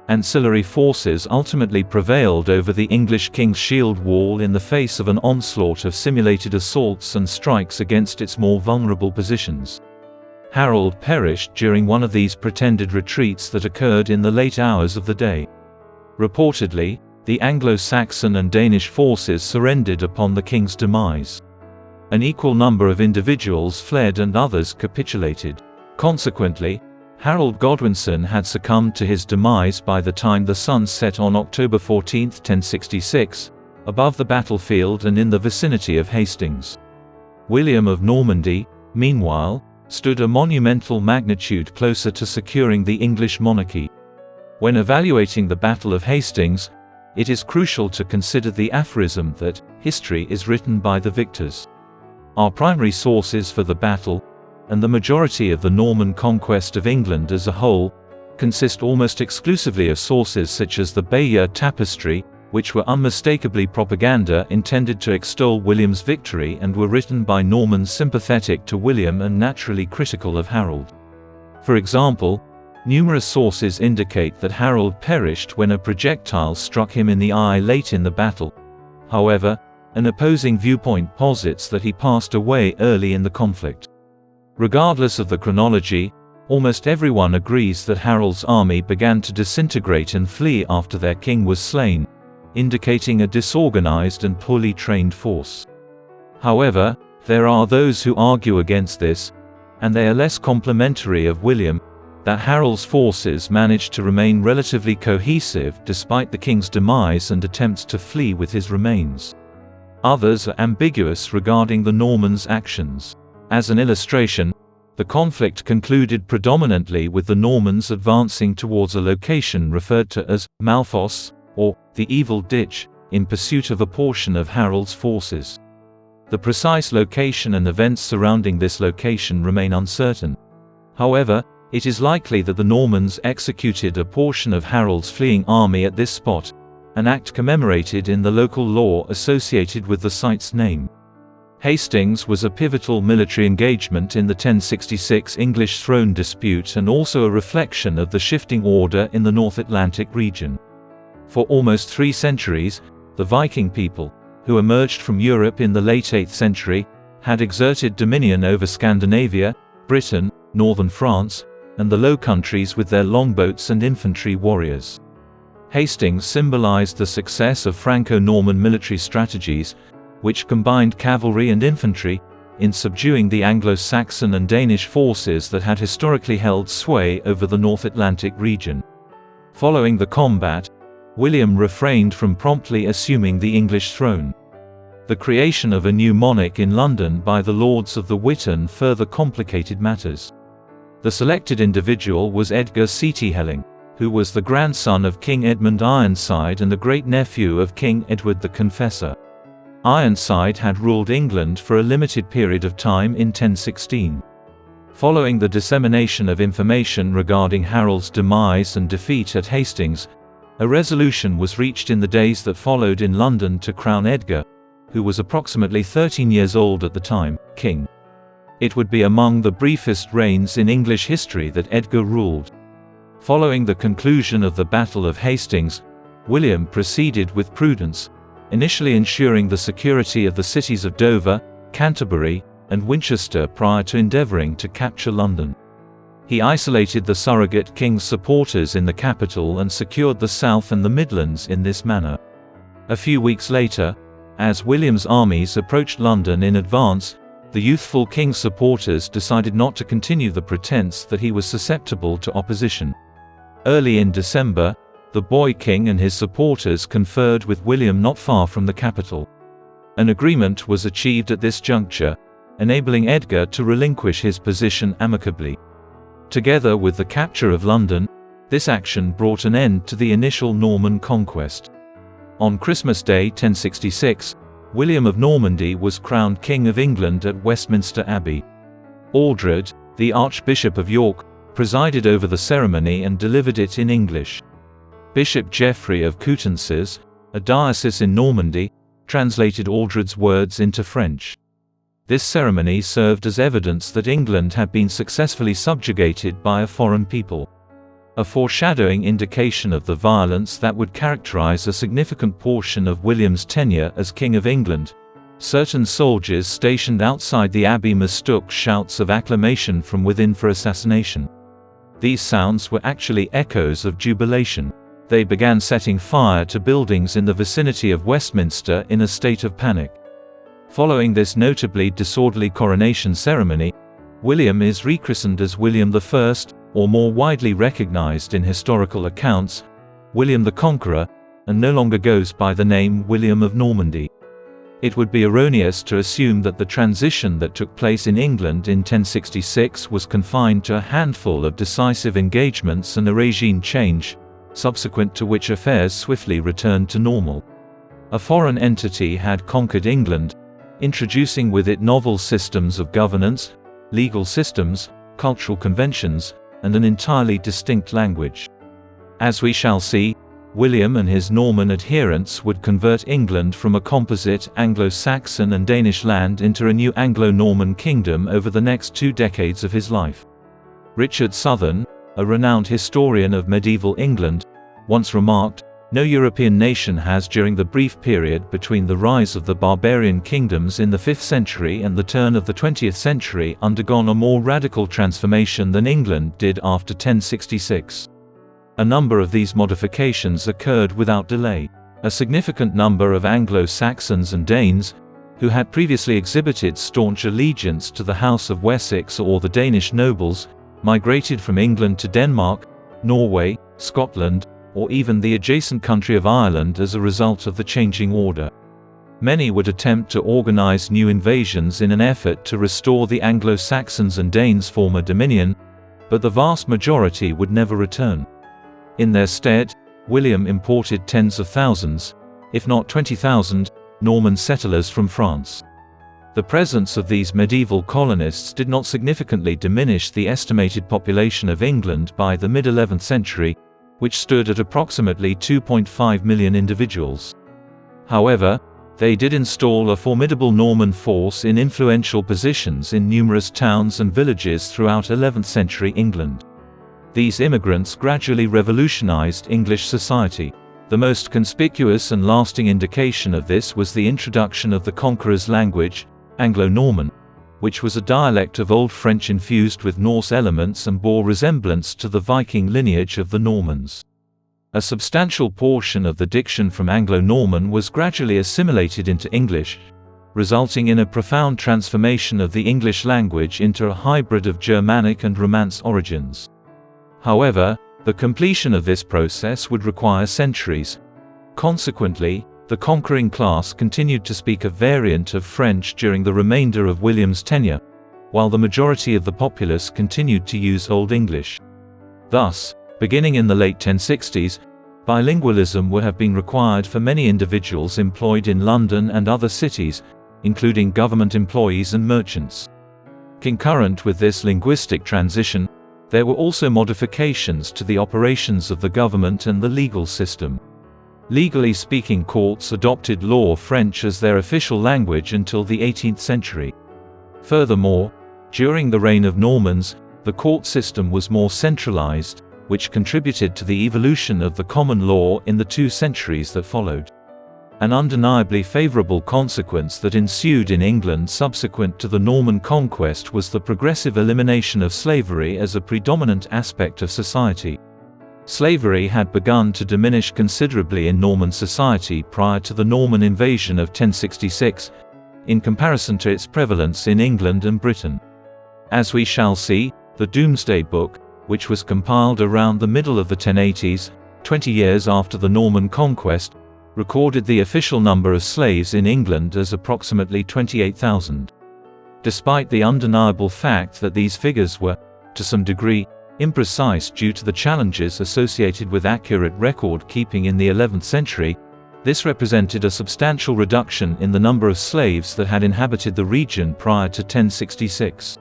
Ancillary forces ultimately prevailed over the English king's shield wall in the face of an onslaught of simulated assaults and strikes against its more vulnerable positions. Harold perished during one of these pretended retreats that occurred in the late hours of the day. Reportedly, the Anglo-Saxon and Danish forces surrendered upon the king's demise. An equal number of individuals fled and others capitulated. Consequently, Harold Godwinson had succumbed to his demise by the time the sun set on October 14, 1066, above the battlefield and in the vicinity of Hastings. William of Normandy, meanwhile, stood a monumental magnitude closer to securing the English monarchy. When evaluating the Battle of Hastings, it is crucial to consider the aphorism that history is written by the victors. Our primary sources for the battle, and the majority of the Norman conquest of England as a whole, consist almost exclusively of sources such as the Bayeux Tapestry, which were unmistakably propaganda intended to extol William's victory and were written by Normans sympathetic to William and naturally critical of Harold. For example, numerous sources indicate that Harold perished when a projectile struck him in the eye late in the battle. However, an opposing viewpoint posits that he passed away early in the conflict. Regardless of the chronology, almost everyone agrees that Harold's army began to disintegrate and flee after their king was slain, indicating a disorganized and poorly trained force. However, there are those who argue against this, and they are less complimentary of William, that Harold's forces managed to remain relatively cohesive despite the king's demise and attempts to flee with his remains. Others are ambiguous regarding the Normans' actions. As an illustration, the conflict concluded predominantly with the Normans advancing towards a location referred to as Malfoss, or the Evil Ditch, in pursuit of a portion of Harold's forces. The precise location and events surrounding this location remain uncertain. However, it is likely that the Normans executed a portion of Harold's fleeing army at this spot, an act commemorated in the local law associated with the site's name. Hastings was a pivotal military engagement in the 1066 English throne dispute and also a reflection of the shifting order in the North Atlantic region. For almost 3 centuries, the Viking people, who emerged from Europe in the late 8th century, had exerted dominion over Scandinavia, Britain, northern France, and the Low Countries with their longboats and infantry warriors. Hastings symbolized the success of Franco-Norman military strategies, which combined cavalry and infantry, in subduing the Anglo-Saxon and Danish forces that had historically held sway over the North Atlantic region. Following the combat, William refrained from promptly assuming the English throne. The creation of a new monarch in London by the Lords of the Witan further complicated matters. The selected individual was Edgar Seaty-Helling, who was the grandson of King Edmund Ironside and the great-nephew of King Edward the Confessor. Ironside had ruled England for a limited period of time in 1016. Following the dissemination of information regarding Harold's demise and defeat at Hastings, a resolution was reached in the days that followed in London to crown Edgar, who was approximately 13 years old at the time, king. It would be among the briefest reigns in English history that Edgar ruled. Following the conclusion of the Battle of Hastings, William proceeded with prudence, initially ensuring the security of the cities of Dover, Canterbury, and Winchester prior to endeavouring to capture London. He isolated the surrogate king's supporters in the capital and secured the South and the Midlands in this manner. A few weeks later, as William's armies approached London in advance, the youthful king's supporters decided not to continue the pretense that he was susceptible to opposition. Early in December, the boy king and his supporters conferred with William not far from the capital. An agreement was achieved at this juncture, enabling Edgar to relinquish his position amicably. Together with the capture of London, this action brought an end to the initial Norman conquest. On Christmas Day 1066, William of Normandy was crowned King of England at Westminster Abbey. Aldred, the Archbishop of York, presided over the ceremony and delivered it in English. Bishop Geoffrey of Coutances, a diocese in Normandy, translated Aldred's words into French. This ceremony served as evidence that England had been successfully subjugated by a foreign people. a foreshadowing indication of the violence that would characterize a significant portion of William's tenure as King of England. Certain soldiers stationed outside the abbey mistook shouts of acclamation from within for assassination. These sounds were actually echoes of jubilation. They began setting fire to buildings in the vicinity of Westminster in a state of panic. Following this notably disorderly coronation ceremony, William is rechristened as William I, or more widely recognized in historical accounts, William the Conqueror, and no longer goes by the name William of Normandy. It would be erroneous to assume that the transition that took place in England in 1066 was confined to a handful of decisive engagements and a regime change, subsequent to which affairs swiftly returned to normal. A foreign entity had conquered England, introducing with it novel systems of governance, legal systems, cultural conventions, and an entirely distinct language. As we shall see, William and his Norman adherents would convert England from a composite Anglo-Saxon and Danish land into a new Anglo-Norman kingdom over the next 2 decades of his life. Richard Southern, a renowned historian of medieval England, once remarked, "No European nation has during the brief period between the rise of the barbarian kingdoms in the 5th century and the turn of the 20th century undergone a more radical transformation than England did after 1066. A number of these modifications occurred without delay. A significant number of Anglo-Saxons and Danes, who had previously exhibited staunch allegiance to the House of Wessex or the Danish nobles, migrated from England to Denmark, Norway, Scotland, or even the adjacent country of Ireland as a result of the changing order. Many would attempt to organize new invasions in an effort to restore the Anglo-Saxons and Danes' former dominion, but the vast majority would never return. In their stead, William imported tens of thousands, if not 20,000, Norman settlers from France. The presence of these medieval colonists did not significantly diminish the estimated population of England by the mid-11th century, which stood at approximately 2.5 million individuals. However, they did install a formidable Norman force in influential positions in numerous towns and villages throughout 11th century England. These immigrants gradually revolutionized English society. The most conspicuous and lasting indication of this was the introduction of the conqueror's language, Anglo-Norman, which was a dialect of Old French infused with Norse elements and bore resemblance to the Viking lineage of the Normans. A substantial portion of the diction from Anglo-Norman was gradually assimilated into English, resulting in a profound transformation of the English language into a hybrid of Germanic and Romance origins. However, the completion of this process would require centuries. Consequently, the conquering class continued to speak a variant of French during the remainder of William's tenure, while the majority of the populace continued to use Old English. Thus, beginning in the late 1060s, bilingualism would have been required for many individuals employed in London and other cities, including government employees and merchants. Concurrent with this linguistic transition, there were also modifications to the operations of the government and the legal system. Legally speaking, courts adopted Law French as their official language until the 18th century. Furthermore, during the reign of Normans, the court system was more centralized, which contributed to the evolution of the common law in the 2 centuries that followed. An undeniably favorable consequence that ensued in England subsequent to the Norman conquest was the progressive elimination of slavery as a predominant aspect of society. Slavery had begun to diminish considerably in Norman society prior to the Norman invasion of 1066, in comparison to its prevalence in England and Britain. As we shall see, the Domesday Book, which was compiled around the middle of the 1080s, 20 years after the Norman conquest, recorded the official number of slaves in England as approximately 28,000. Despite the undeniable fact that these figures were, to some degree, imprecise due to the challenges associated with accurate record-keeping in the 11th century, this represented a substantial reduction in the number of slaves that had inhabited the region prior to 1066.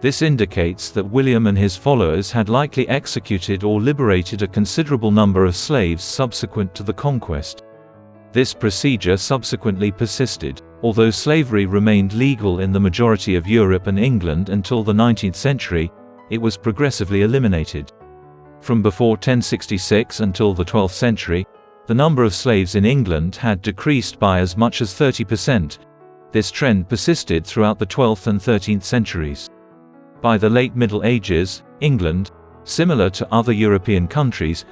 This indicates that William and his followers had likely executed or liberated a considerable number of slaves subsequent to the conquest. This procedure subsequently persisted. Although slavery remained legal in the majority of Europe and England until the 19th century, it was progressively eliminated. From before 1066 until the 12th century, the number of slaves in England had decreased by as much as 30%. This trend persisted throughout the 12th and 13th centuries. By the late Middle Ages, England, similar to other European countries,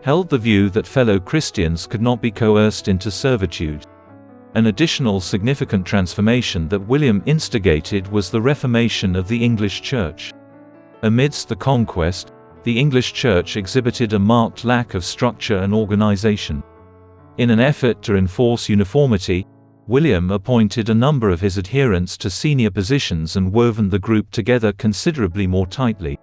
held the view that fellow Christians could not be coerced into servitude. An additional significant transformation that William instigated was the reformation of the English Church. Amidst the conquest, the English Church exhibited a marked lack of structure and organization. In an effort to enforce uniformity, William appointed a number of his adherents to senior positions and woven the group together considerably more tightly.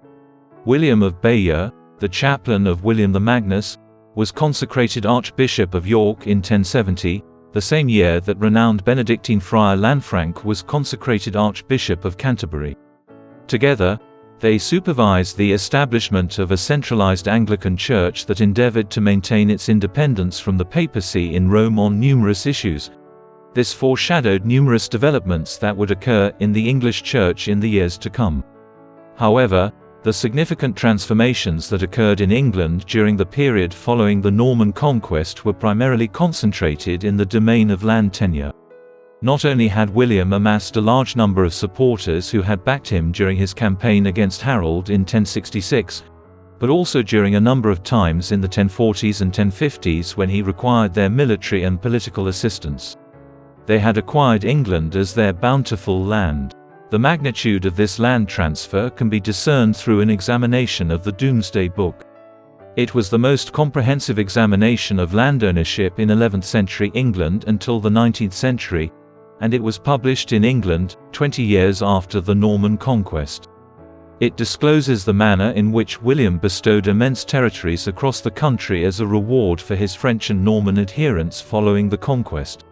William of Bayeux, the chaplain of William the Magnus, was consecrated Archbishop of York in 1070, the same year that renowned Benedictine friar Lanfranc was consecrated Archbishop of Canterbury. Together, they supervised the establishment of a centralized Anglican Church that endeavored to maintain its independence from the papacy in Rome on numerous issues. This foreshadowed numerous developments that would occur in the English Church in the years to come. However, the significant transformations that occurred in England during the period following the Norman conquest were primarily concentrated in the domain of land tenure. Not only had William amassed a large number of supporters who had backed him during his campaign against Harold in 1066, but also during a number of times in the 1040s and 1050s when he required their military and political assistance. They had acquired England as their bountiful land. The magnitude of this land transfer can be discerned through an examination of the Domesday Book. It was the most comprehensive examination of land ownership in 11th century England until the 19th century, and it was published in England 20 years after the Norman conquest. It discloses the manner in which William bestowed immense territories across the country as a reward for his French and Norman adherents following the conquest.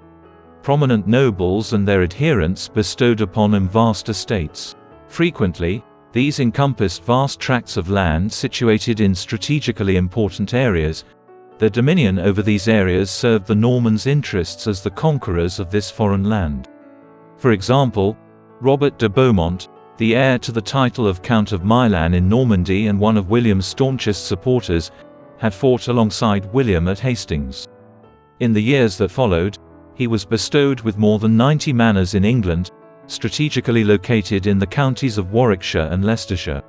Prominent nobles and their adherents bestowed upon him vast estates. Frequently, these encompassed vast tracts of land situated in strategically important areas. Their dominion over these areas served the Normans' interests as the conquerors of this foreign land. For example, Robert de Beaumont, the heir to the title of Count of Milan in Normandy and one of William's staunchest supporters, had fought alongside William at Hastings. In the years that followed, he was bestowed with more than 90 manors in England, strategically located in the counties of Warwickshire and Leicestershire.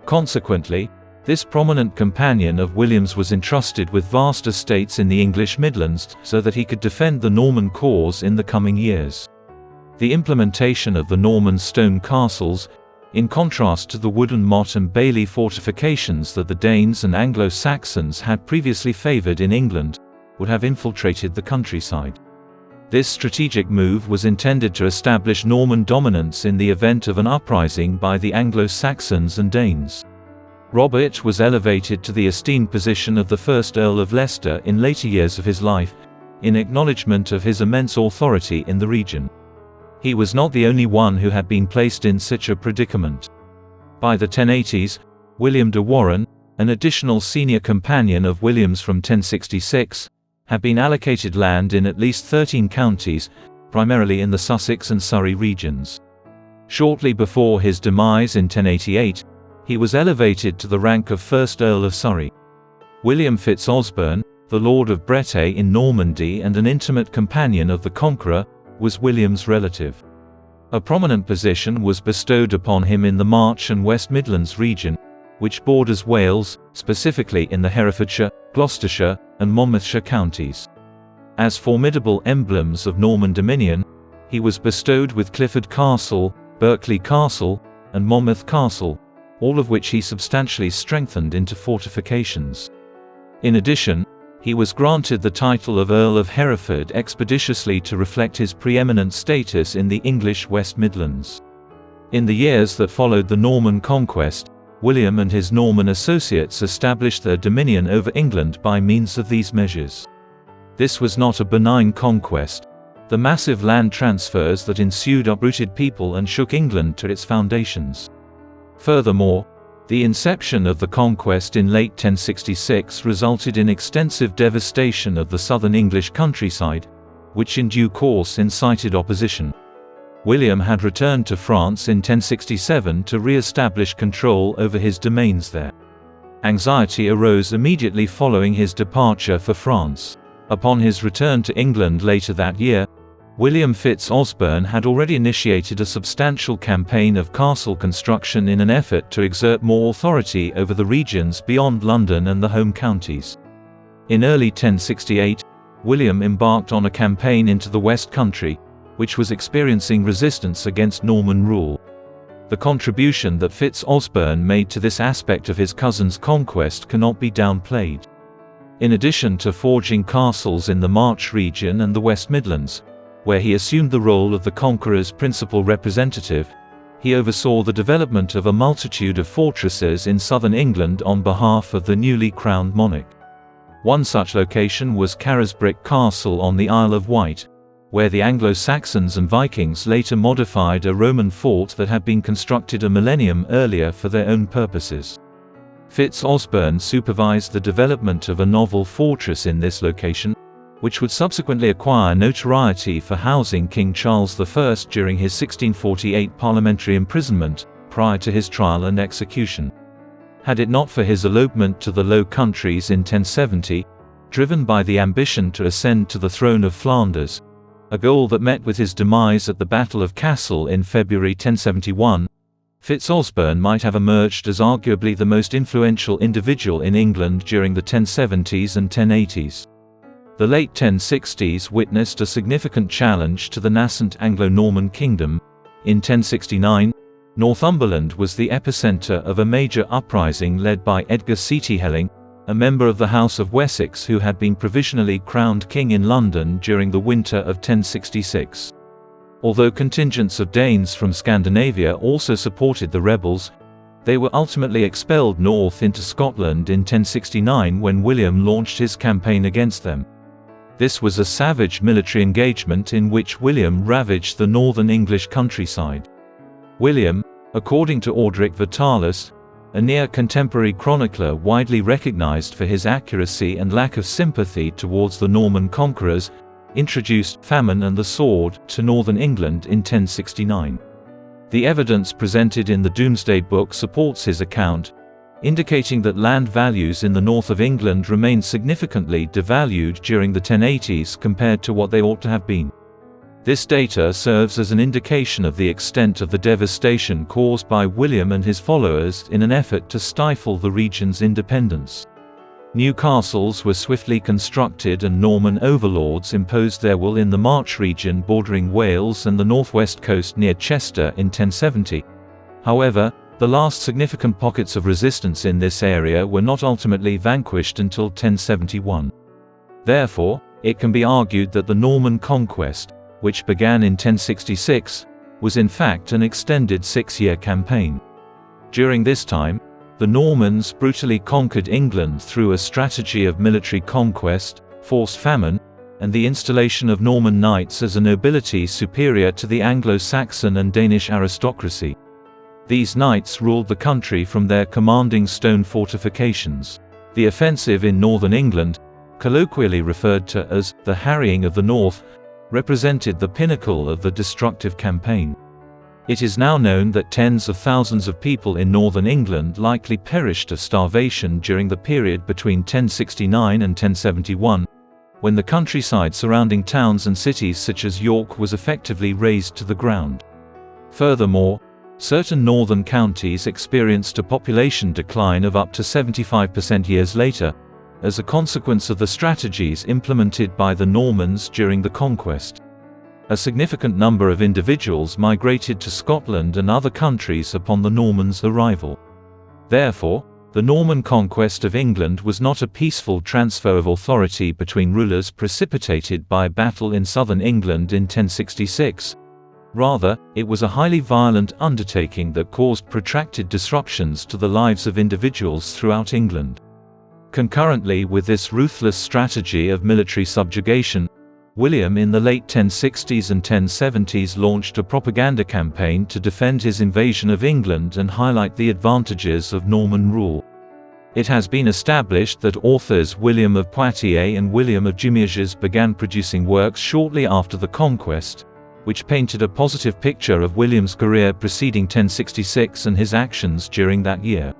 Consequently, this prominent companion of William's was entrusted with vast estates in the English Midlands so that he could defend the Norman cause in the coming years. The implementation of the Norman stone castles, in contrast to the wooden motte and bailey fortifications that the Danes and Anglo-Saxons had previously favoured in England, would have infiltrated the countryside. This strategic move was intended to establish Norman dominance in the event of an uprising by the Anglo-Saxons and Danes. Robert was elevated to the esteemed position of the first Earl of Leicester in later years of his life, in acknowledgement of his immense authority in the region. He was not the only one who had been placed in such a predicament. By the 1080s, William de Warenne, an additional senior companion of William's from 1066, had been allocated land in at least 13 counties, primarily in the Sussex and Surrey regions. Shortly before his demise in 1088, he was elevated to the rank of First Earl of Surrey. William Fitz-Osbern, the Lord of Bretay in Normandy and an intimate companion of the Conqueror, was William's relative. A prominent position was bestowed upon him in the March and West Midlands region, which borders Wales, specifically in the Herefordshire, Gloucestershire, and Monmouthshire counties. As formidable emblems of Norman dominion, he was bestowed with Clifford Castle, Berkeley Castle, and Monmouth Castle, all of which he substantially strengthened into fortifications. In addition, he was granted the title of Earl of Hereford expeditiously to reflect his preeminent status in the English West Midlands. In the years that followed the Norman conquest, William and his Norman associates established their dominion over England by means of these measures. This was not a benign conquest. The massive land transfers that ensued uprooted people and shook England to its foundations. Furthermore, the inception of the conquest in late 1066 resulted in extensive devastation of the southern English countryside, which in due course incited opposition. William had returned to France in 1067 to re-establish control over his domains there. Anxiety arose immediately following his departure for France. Upon his return to England later that year, William Fitz-Osbern had already initiated a substantial campaign of castle construction in an effort to exert more authority over the regions beyond London and the home counties. In early 1068, William embarked on a campaign into the West Country, which was experiencing resistance against Norman rule. The contribution that Fitz-Osbern made to this aspect of his cousin's conquest cannot be downplayed. In addition to forging castles in the March region and the West Midlands, where he assumed the role of the conqueror's principal representative, he oversaw the development of a multitude of fortresses in southern England on behalf of the newly crowned monarch. One such location was Carisbrooke Castle on the Isle of Wight, where the Anglo-Saxons and Vikings later modified a Roman fort that had been constructed a millennium earlier for their own purposes. Fitz-Osbern supervised the development of a novel fortress in this location, which would subsequently acquire notoriety for housing King Charles I during his 1648 parliamentary imprisonment, prior to his trial and execution. Had it not for his elopement to the Low Countries in 1070, driven by the ambition to ascend to the throne of Flanders, a goal that met with his demise at the Battle of Cassel in February 1071, Fitz-Osbern might have emerged as arguably the most influential individual in England during the 1070s and 1080s. The late 1060s witnessed a significant challenge to the nascent Anglo-Norman kingdom. In 1069, Northumberland was the epicenter of a major uprising led by Edgar Seaty-Helling, a member of the House of Wessex who had been provisionally crowned king in London during the winter of 1066. Although contingents of Danes from Scandinavia also supported the rebels, they were ultimately expelled north into Scotland in 1069 when William launched his campaign against them. This was a savage military engagement in which William ravaged the northern English countryside. William, according to Orderic Vitalis, a near-contemporary chronicler widely recognized for his accuracy and lack of sympathy towards the Norman conquerors, introduced famine and the sword to northern England in 1069. The evidence presented in the Domesday Book supports his account, indicating that land values in the north of England remained significantly devalued during the 1080s compared to what they ought to have been. This data serves as an indication of the extent of the devastation caused by William and his followers in an effort to stifle the region's independence. New castles were swiftly constructed and Norman overlords imposed their will in the March region bordering Wales and the northwest coast near Chester in 1070. However, the last significant pockets of resistance in this area were not ultimately vanquished until 1071. Therefore, it can be argued that the Norman conquest, which began in 1066, was in fact an extended 6-year campaign. During this time, the Normans brutally conquered England through a strategy of military conquest, forced famine, and the installation of Norman knights as a nobility superior to the Anglo-Saxon and Danish aristocracy. These knights ruled the country from their commanding stone fortifications. The offensive in northern England, colloquially referred to as the Harrying of the North, represented the pinnacle of the destructive campaign. It is now known that tens of thousands of people in northern England likely perished of starvation during the period between 1069 and 1071, when the countryside surrounding towns and cities such as York was effectively razed to the ground. Furthermore, certain northern counties experienced a population decline of up to 75% years later, as a consequence of the strategies implemented by the Normans during the conquest. A significant number of individuals migrated to Scotland and other countries upon the Normans' arrival. Therefore, the Norman conquest of England was not a peaceful transfer of authority between rulers precipitated by a battle in southern England in 1066. Rather, it was a highly violent undertaking that caused protracted disruptions to the lives of individuals throughout England. Concurrently with this ruthless strategy of military subjugation, William in the late 1060s and 1070s launched a propaganda campaign to defend his invasion of England and highlight the advantages of Norman rule. It has been established that authors William of Poitiers and William of Jumièges began producing works shortly after the conquest, which painted a positive picture of William's career preceding 1066 and his actions during that year.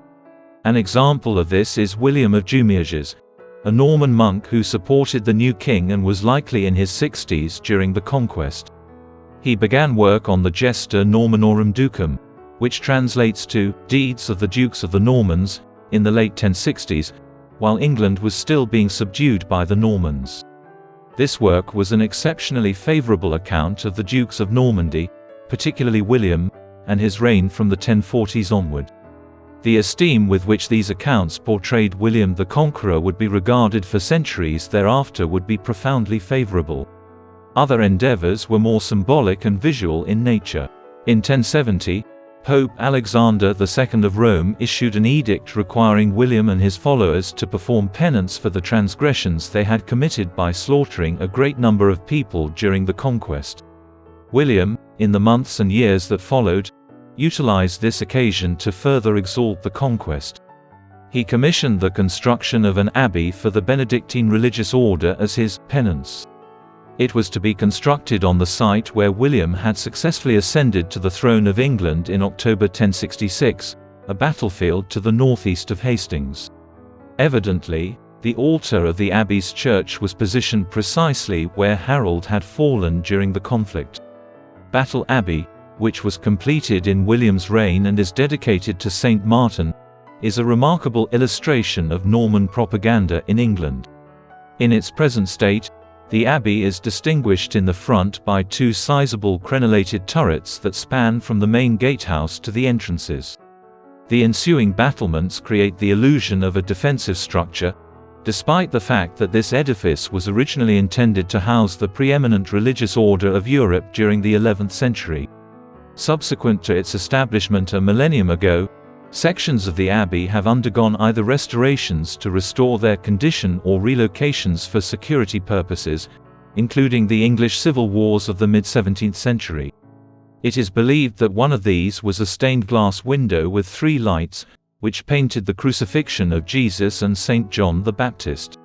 An example of this is William of Jumièges, a Norman monk who supported the new king and was likely in his 60s during the conquest. He began work on the Gesta Normanorum Ducum, which translates to Deeds of the Dukes of the Normans, in the late 1060s, while England was still being subdued by the Normans. This work was an exceptionally favorable account of the Dukes of Normandy, particularly William, and his reign from the 1040s onward. The esteem with which these accounts portrayed William the Conqueror would be regarded for centuries thereafter would be profoundly favorable. Other endeavors were more symbolic and visual in nature. In 1070, Pope Alexander II of Rome issued an edict requiring William and his followers to perform penance for the transgressions they had committed by slaughtering a great number of people during the conquest. William, in the months and years that followed, utilized this occasion to further exalt the conquest. He commissioned the construction of an abbey for the Benedictine religious order as his penance. It was to be constructed on the site where William had successfully ascended to the throne of England in October 1066, a battlefield to the northeast of Hastings. Evidently, the altar of the abbey's church was positioned precisely where Harold had fallen during the conflict. Battle Abbey, which was completed in William's reign and is dedicated to Saint Martin, is a remarkable illustration of Norman propaganda in England. In its present state, the abbey is distinguished in the front by two sizable crenellated turrets that span from the main gatehouse to the entrances. The ensuing battlements create the illusion of a defensive structure, despite the fact that this edifice was originally intended to house the preeminent religious order of Europe during the 11th century. Subsequent to its establishment a millennium ago, sections of the abbey have undergone either restorations to restore their condition or relocations for security purposes, including the English civil wars of the mid-17th century. It is believed that one of these was a stained glass window with 3 lights, which painted the crucifixion of Jesus and Saint John the Baptist.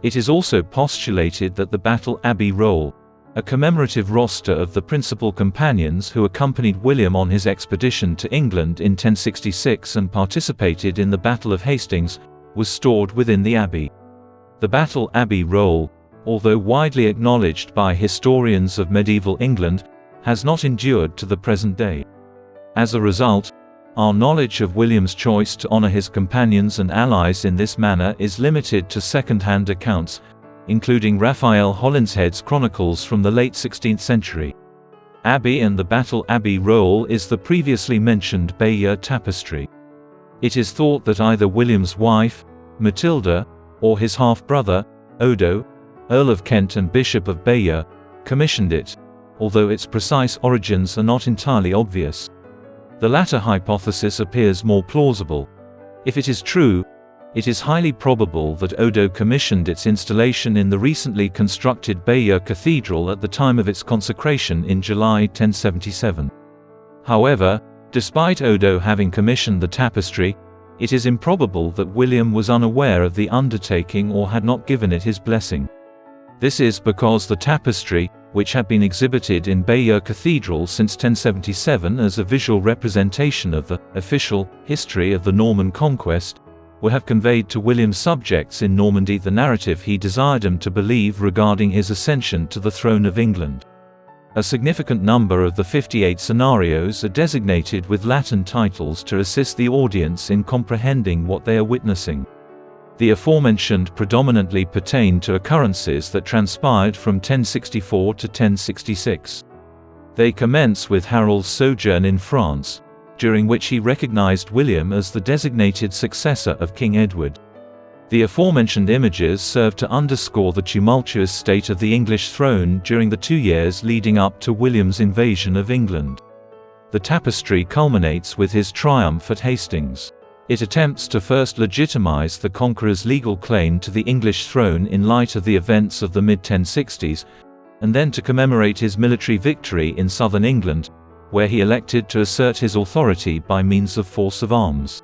It is also postulated that the Battle Abbey Roll, a commemorative roster of the principal companions who accompanied William on his expedition to England in 1066 and participated in the Battle of Hastings, was stored within the abbey. The Battle Abbey Roll, although widely acknowledged by historians of medieval England, has not endured to the present day. As a result, our knowledge of William's choice to honor his companions and allies in this manner is limited to second-hand accounts, including Raphael Holinshead's chronicles from the late 16th century. Abbey and the Battle Abbey Roll is the previously mentioned Bayeux tapestry. It is thought that either William's wife, Matilda, or his half-brother, Odo, Earl of Kent and Bishop of Bayeux, commissioned it, although its precise origins are not entirely obvious. The latter hypothesis appears more plausible. If it is true, it is highly probable that Odo commissioned its installation in the recently constructed Bayeux Cathedral at the time of its consecration in July 1077. However, despite Odo having commissioned the tapestry, it is improbable that William was unaware of the undertaking or had not given it his blessing. This is because the tapestry, which had been exhibited in Bayeux Cathedral since 1077 as a visual representation of the official history of the Norman conquest, would have conveyed to William's subjects in Normandy the narrative he desired them to believe regarding his ascension to the throne of England. A significant number of the 58 scenarios are designated with Latin titles to assist the audience in comprehending what they are witnessing. The aforementioned predominantly pertain to occurrences that transpired from 1064 to 1066. They commence with Harold's sojourn in France, during which he recognized William as the designated successor of King Edward. The aforementioned images serve to underscore the tumultuous state of the English throne during the 2 years leading up to William's invasion of England. The tapestry culminates with his triumph at Hastings. It attempts to first legitimize the conqueror's legal claim to the English throne in light of the events of the mid-1060s, and then to commemorate his military victory in southern England, where he elected to assert his authority by means of force of arms.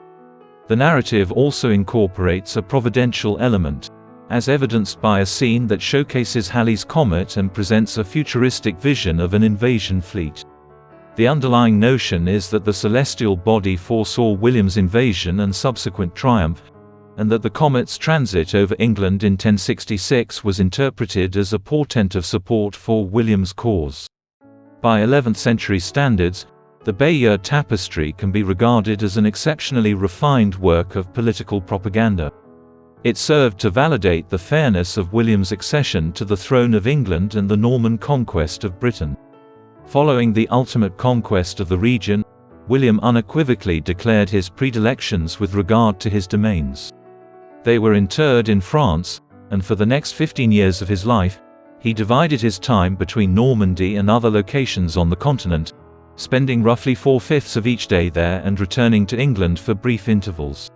The narrative also incorporates a providential element, as evidenced by a scene that showcases Halley's Comet and presents a futuristic vision of an invasion fleet. The underlying notion is that the celestial body foresaw William's invasion and subsequent triumph, and that the comet's transit over England in 1066 was interpreted as a portent of support for William's cause. By 11th century standards, the Bayeux Tapestry can be regarded as an exceptionally refined work of political propaganda. It served to validate the fairness of William's accession to the throne of England and the Norman conquest of Britain. Following the ultimate conquest of the region, William unequivocally declared his predilections with regard to his domains. They were interred in France, and for the next 15 years of his life, he divided his time between Normandy and other locations on the continent, spending roughly 4/5 of each day there and returning to England for brief intervals.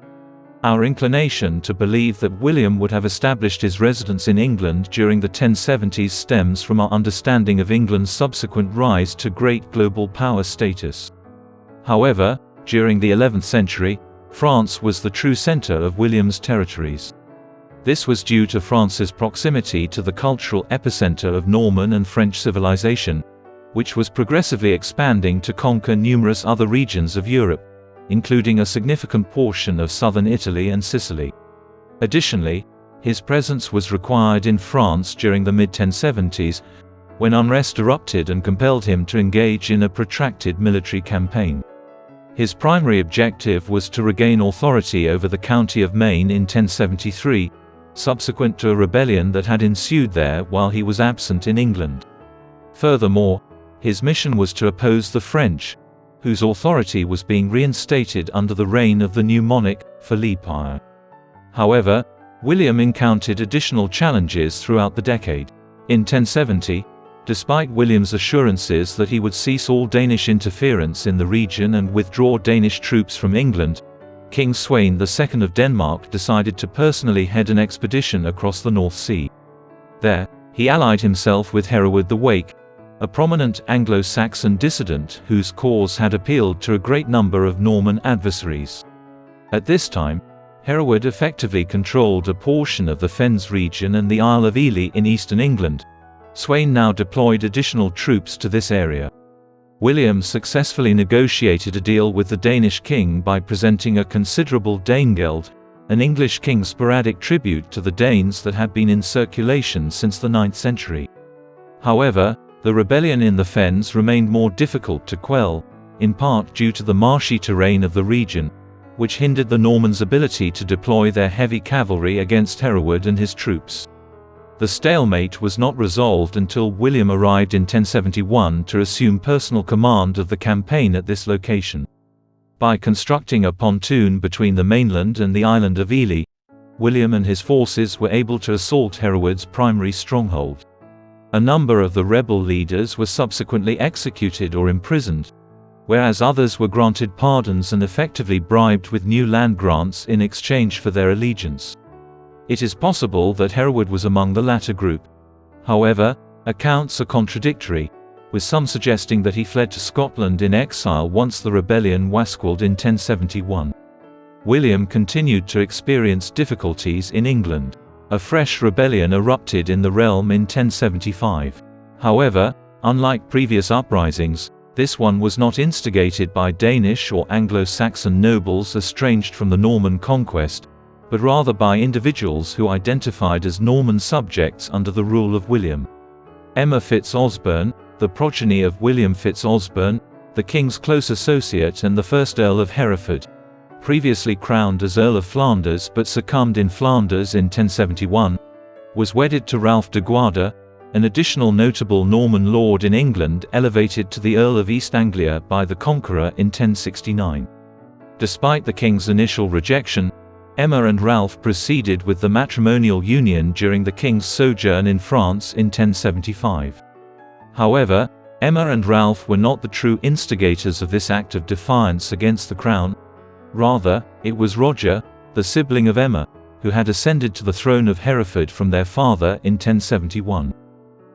Our inclination to believe that William would have established his residence in England during the 1070s stems from our understanding of England's subsequent rise to great global power status. However, during the 11th century, France was the true center of William's territories. This was due to France's proximity to the cultural epicenter of Norman and French civilization, which was progressively expanding to conquer numerous other regions of Europe, including a significant portion of southern Italy and Sicily. Additionally, his presence was required in France during the mid-1070s, when unrest erupted and compelled him to engage in a protracted military campaign. His primary objective was to regain authority over the county of Maine in 1073, subsequent to a rebellion that had ensued there while he was absent in England. Furthermore, his mission was to oppose the French, whose authority was being reinstated under the reign of the new monarch, Philippe. However, William encountered additional challenges throughout the decade. In 1070, despite William's assurances that he would cease all Danish interference in the region and withdraw Danish troops from England, King Sweyn II of Denmark decided to personally head an expedition across the North Sea. There, he allied himself with Hereward the Wake, a prominent Anglo-Saxon dissident whose cause had appealed to a great number of Norman adversaries. At this time, Hereward effectively controlled a portion of the Fens region and the Isle of Ely in eastern England. Sweyn now deployed additional troops to this area. William successfully negotiated a deal with the Danish king by presenting a considerable Danegeld, an English king's sporadic tribute to the Danes that had been in circulation since the 9th century. However, the rebellion in the Fens remained more difficult to quell, in part due to the marshy terrain of the region, which hindered the Normans' ability to deploy their heavy cavalry against Hereward and his troops. The stalemate was not resolved until William arrived in 1071 to assume personal command of the campaign at this location. By constructing a pontoon between the mainland and the island of Ely, William and his forces were able to assault Hereward's primary stronghold. A number of the rebel leaders were subsequently executed or imprisoned, whereas others were granted pardons and effectively bribed with new land grants in exchange for their allegiance. It is possible that Hereward was among the latter group. However, accounts are contradictory, with some suggesting that he fled to Scotland in exile once the rebellion wasquilled in 1071. William continued to experience difficulties in England. A fresh rebellion erupted in the realm in 1075. However, unlike previous uprisings, this one was not instigated by Danish or Anglo-Saxon nobles estranged from the Norman conquest, but rather by individuals who identified as Norman subjects under the rule of William. Emma Fitz-Osbern, the progeny of William Fitz-Osbern, the king's close associate and the first Earl of Hereford, previously crowned as Earl of Flanders but succumbed in Flanders in 1071, was wedded to Ralph de Guarda, an additional notable Norman lord in England elevated to the Earl of East Anglia by the Conqueror in 1069. Despite the king's initial rejection, Emma and Ralph proceeded with the matrimonial union during the king's sojourn in France in 1075. However, Emma and Ralph were not the true instigators of this act of defiance against the crown. Rather, it was Roger, the sibling of Emma, who had ascended to the throne of Hereford from their father in 1071.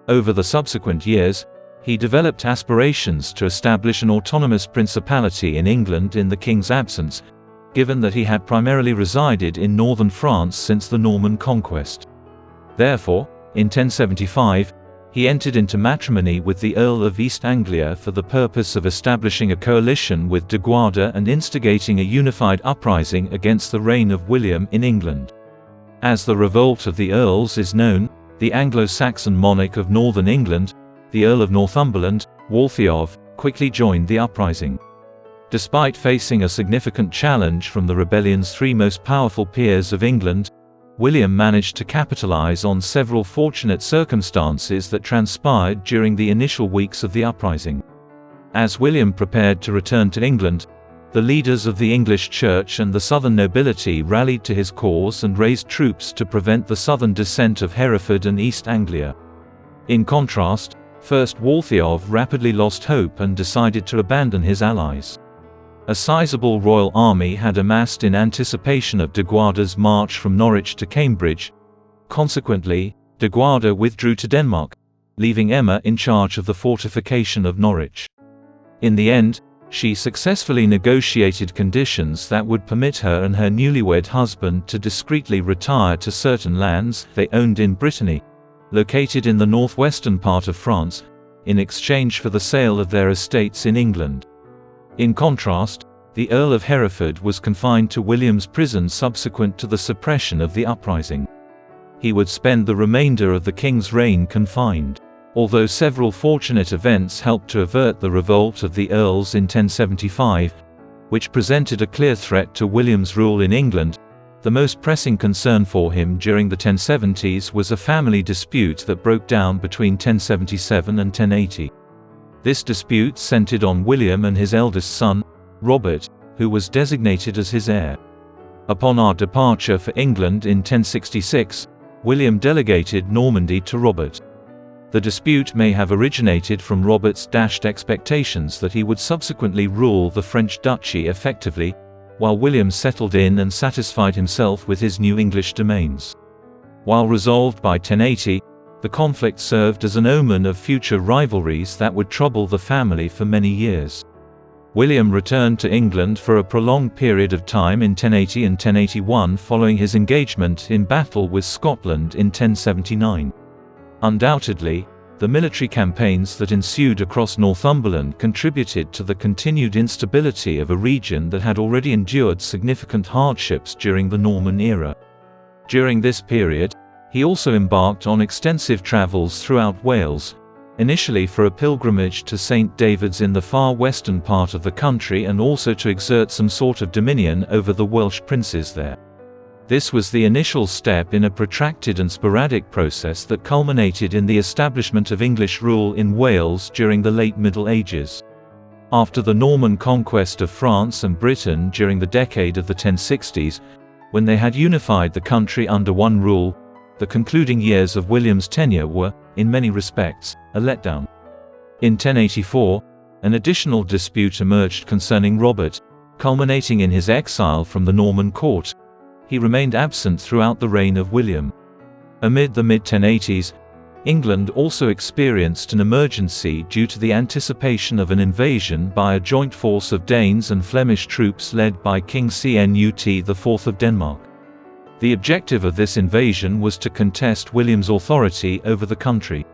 Over the subsequent years, he developed aspirations to establish an autonomous principality in England in the king's absence, given that he had primarily resided in northern France since the Norman conquest. Therefore, in 1075, he entered into matrimony with the Earl of East Anglia for the purpose of establishing a coalition with de Guarda and instigating a unified uprising against the reign of William in England. As the revolt of the Earls is known, the Anglo-Saxon monarch of northern England, the Earl of Northumberland, Waltheof, quickly joined the uprising. Despite facing a significant challenge from the rebellion's three most powerful peers of England, William managed to capitalize on several fortunate circumstances that transpired during the initial weeks of the uprising. As William prepared to return to England, the leaders of the English church and the southern nobility rallied to his cause and raised troops to prevent the southern descent of Hereford and East Anglia. In contrast, first Waltheof rapidly lost hope and decided to abandon his allies. A sizable royal army had amassed in anticipation of de Guarda's march from Norwich to Cambridge. Consequently, de Guarda withdrew to Denmark, leaving Emma in charge of the fortification of Norwich. In the end, she successfully negotiated conditions that would permit her and her newlywed husband to discreetly retire to certain lands they owned in Brittany, located in the northwestern part of France, in exchange for the sale of their estates in England. In contrast, the Earl of Hereford was confined to William's prison subsequent to the suppression of the uprising. He would spend the remainder of the king's reign confined. Although several fortunate events helped to avert the revolt of the Earls in 1075, which presented a clear threat to William's rule in England, the most pressing concern for him during the 1070s was a family dispute that broke down between 1077 and 1080. This dispute centered on William and his eldest son, Robert, who was designated as his heir. Upon our departure for England in 1066, William delegated Normandy to Robert. The dispute may have originated from Robert's dashed expectations that he would subsequently rule the French duchy effectively, while William settled in and satisfied himself with his new English domains. While resolved by 1080, the conflict served as an omen of future rivalries that would trouble the family for many years. William returned to England for a prolonged period of time in 1080 and 1081 following his engagement in battle with Scotland in 1079. Undoubtedly, the military campaigns that ensued across Northumberland contributed to the continued instability of a region that had already endured significant hardships during the Norman era. During this period, he also embarked on extensive travels throughout Wales, initially for a pilgrimage to St. David's in the far western part of the country and also to exert some sort of dominion over the Welsh princes there. This was the initial step in a protracted and sporadic process that culminated in the establishment of English rule in Wales during the late Middle Ages. After the Norman conquest of France and Britain during the decade of the 1060s, when they had unified the country under one rule, the concluding years of William's tenure were, in many respects, a letdown. In 1084, an additional dispute emerged concerning Robert, culminating in his exile from the Norman court. He remained absent throughout the reign of William. Amid the mid-1080s, England also experienced an emergency due to the anticipation of an invasion by a joint force of Danes and Flemish troops led by King Cnut IV of Denmark. The objective of this invasion was to contest William's authority over the country.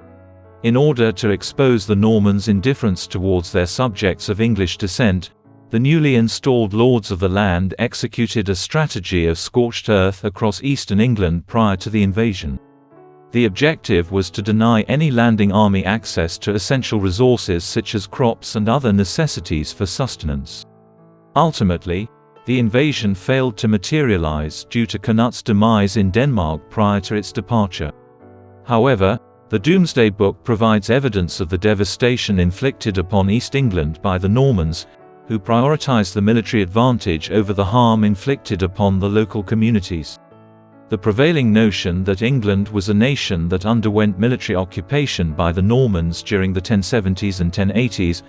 In order to expose the Normans' indifference towards their subjects of English descent, the newly installed lords of the land executed a strategy of scorched earth across eastern England prior to the invasion. The objective was to deny any landing army access to essential resources such as crops and other necessities for sustenance. Ultimately, the invasion failed to materialize due to Cnut's demise in Denmark prior to its departure. However, the Domesday Book provides evidence of the devastation inflicted upon East England by the Normans, who prioritized the military advantage over the harm inflicted upon the local communities. The prevailing notion that England was a nation that underwent military occupation by the Normans during the 1070s and 1080s,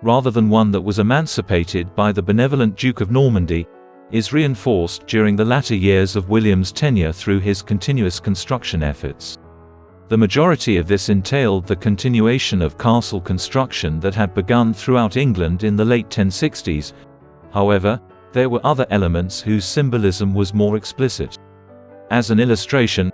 rather than one that was emancipated by the benevolent Duke of Normandy, is reinforced during the latter years of William's tenure through his continuous construction efforts. The majority of this entailed the continuation of castle construction that had begun throughout England in the late 1060s. However, there were other elements whose symbolism was more explicit. As an illustration,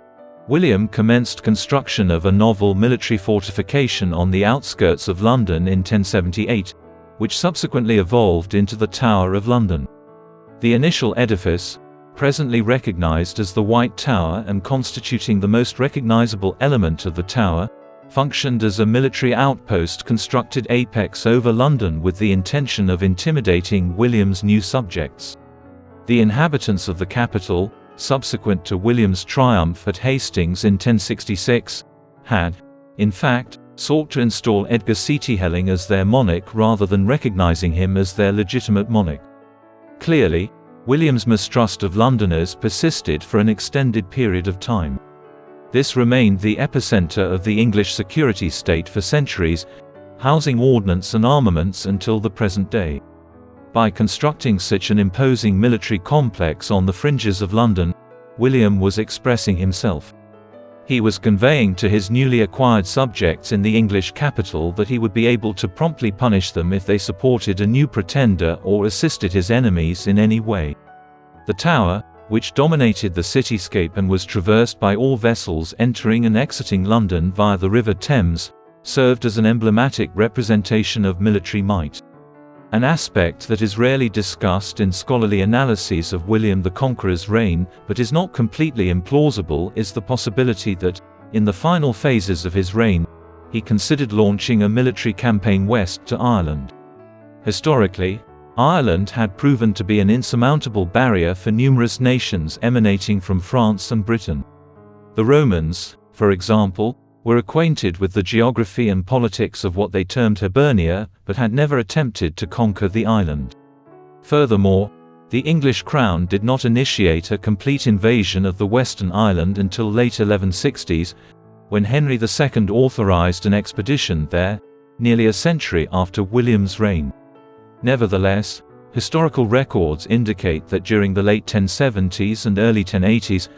William commenced construction of a novel military fortification on the outskirts of London in 1078, which subsequently evolved into the Tower of London. The initial edifice, presently recognized as the White Tower and constituting the most recognizable element of the tower, functioned as a military outpost constructed apex over London with the intention of intimidating William's new subjects. The inhabitants of the capital, subsequent to William's triumph at Hastings in 1066, had, in fact, sought to install Edgar Cethelring as their monarch rather than recognizing him as their legitimate monarch. Clearly, William's mistrust of Londoners persisted for an extended period of time. This remained the epicenter of the English security state for centuries, housing ordnance and armaments until the present day. By constructing such an imposing military complex on the fringes of London, William was expressing himself. He was conveying to his newly acquired subjects in the English capital that he would be able to promptly punish them if they supported a new pretender or assisted his enemies in any way. The Tower, which dominated the cityscape and was traversed by all vessels entering and exiting London via the River Thames, served as an emblematic representation of military might. An aspect that is rarely discussed in scholarly analyses of William the Conqueror's reign, but is not completely implausible, is the possibility that, in the final phases of his reign, he considered launching a military campaign west to Ireland. Historically, Ireland had proven to be an insurmountable barrier for numerous nations emanating from France and Britain. The Romans, for example, were acquainted with the geography and politics of what they termed Hibernia, but had never attempted to conquer the island. Furthermore, the English crown did not initiate a complete invasion of the Western Island until late 1160s, when Henry II authorized an expedition there, nearly a century after William's reign. Nevertheless, historical records indicate that during the late 1070s and early 1080s,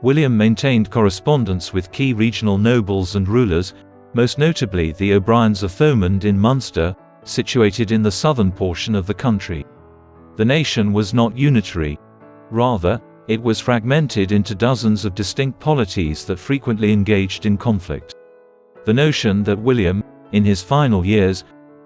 William maintained correspondence with key regional nobles and rulers, most notably the O'Briens of Thomond in Munster, situated in the southern portion of the country. The nation was not unitary. Rather, it was fragmented into dozens of distinct polities that frequently engaged in conflict. The notion that William, in his final years,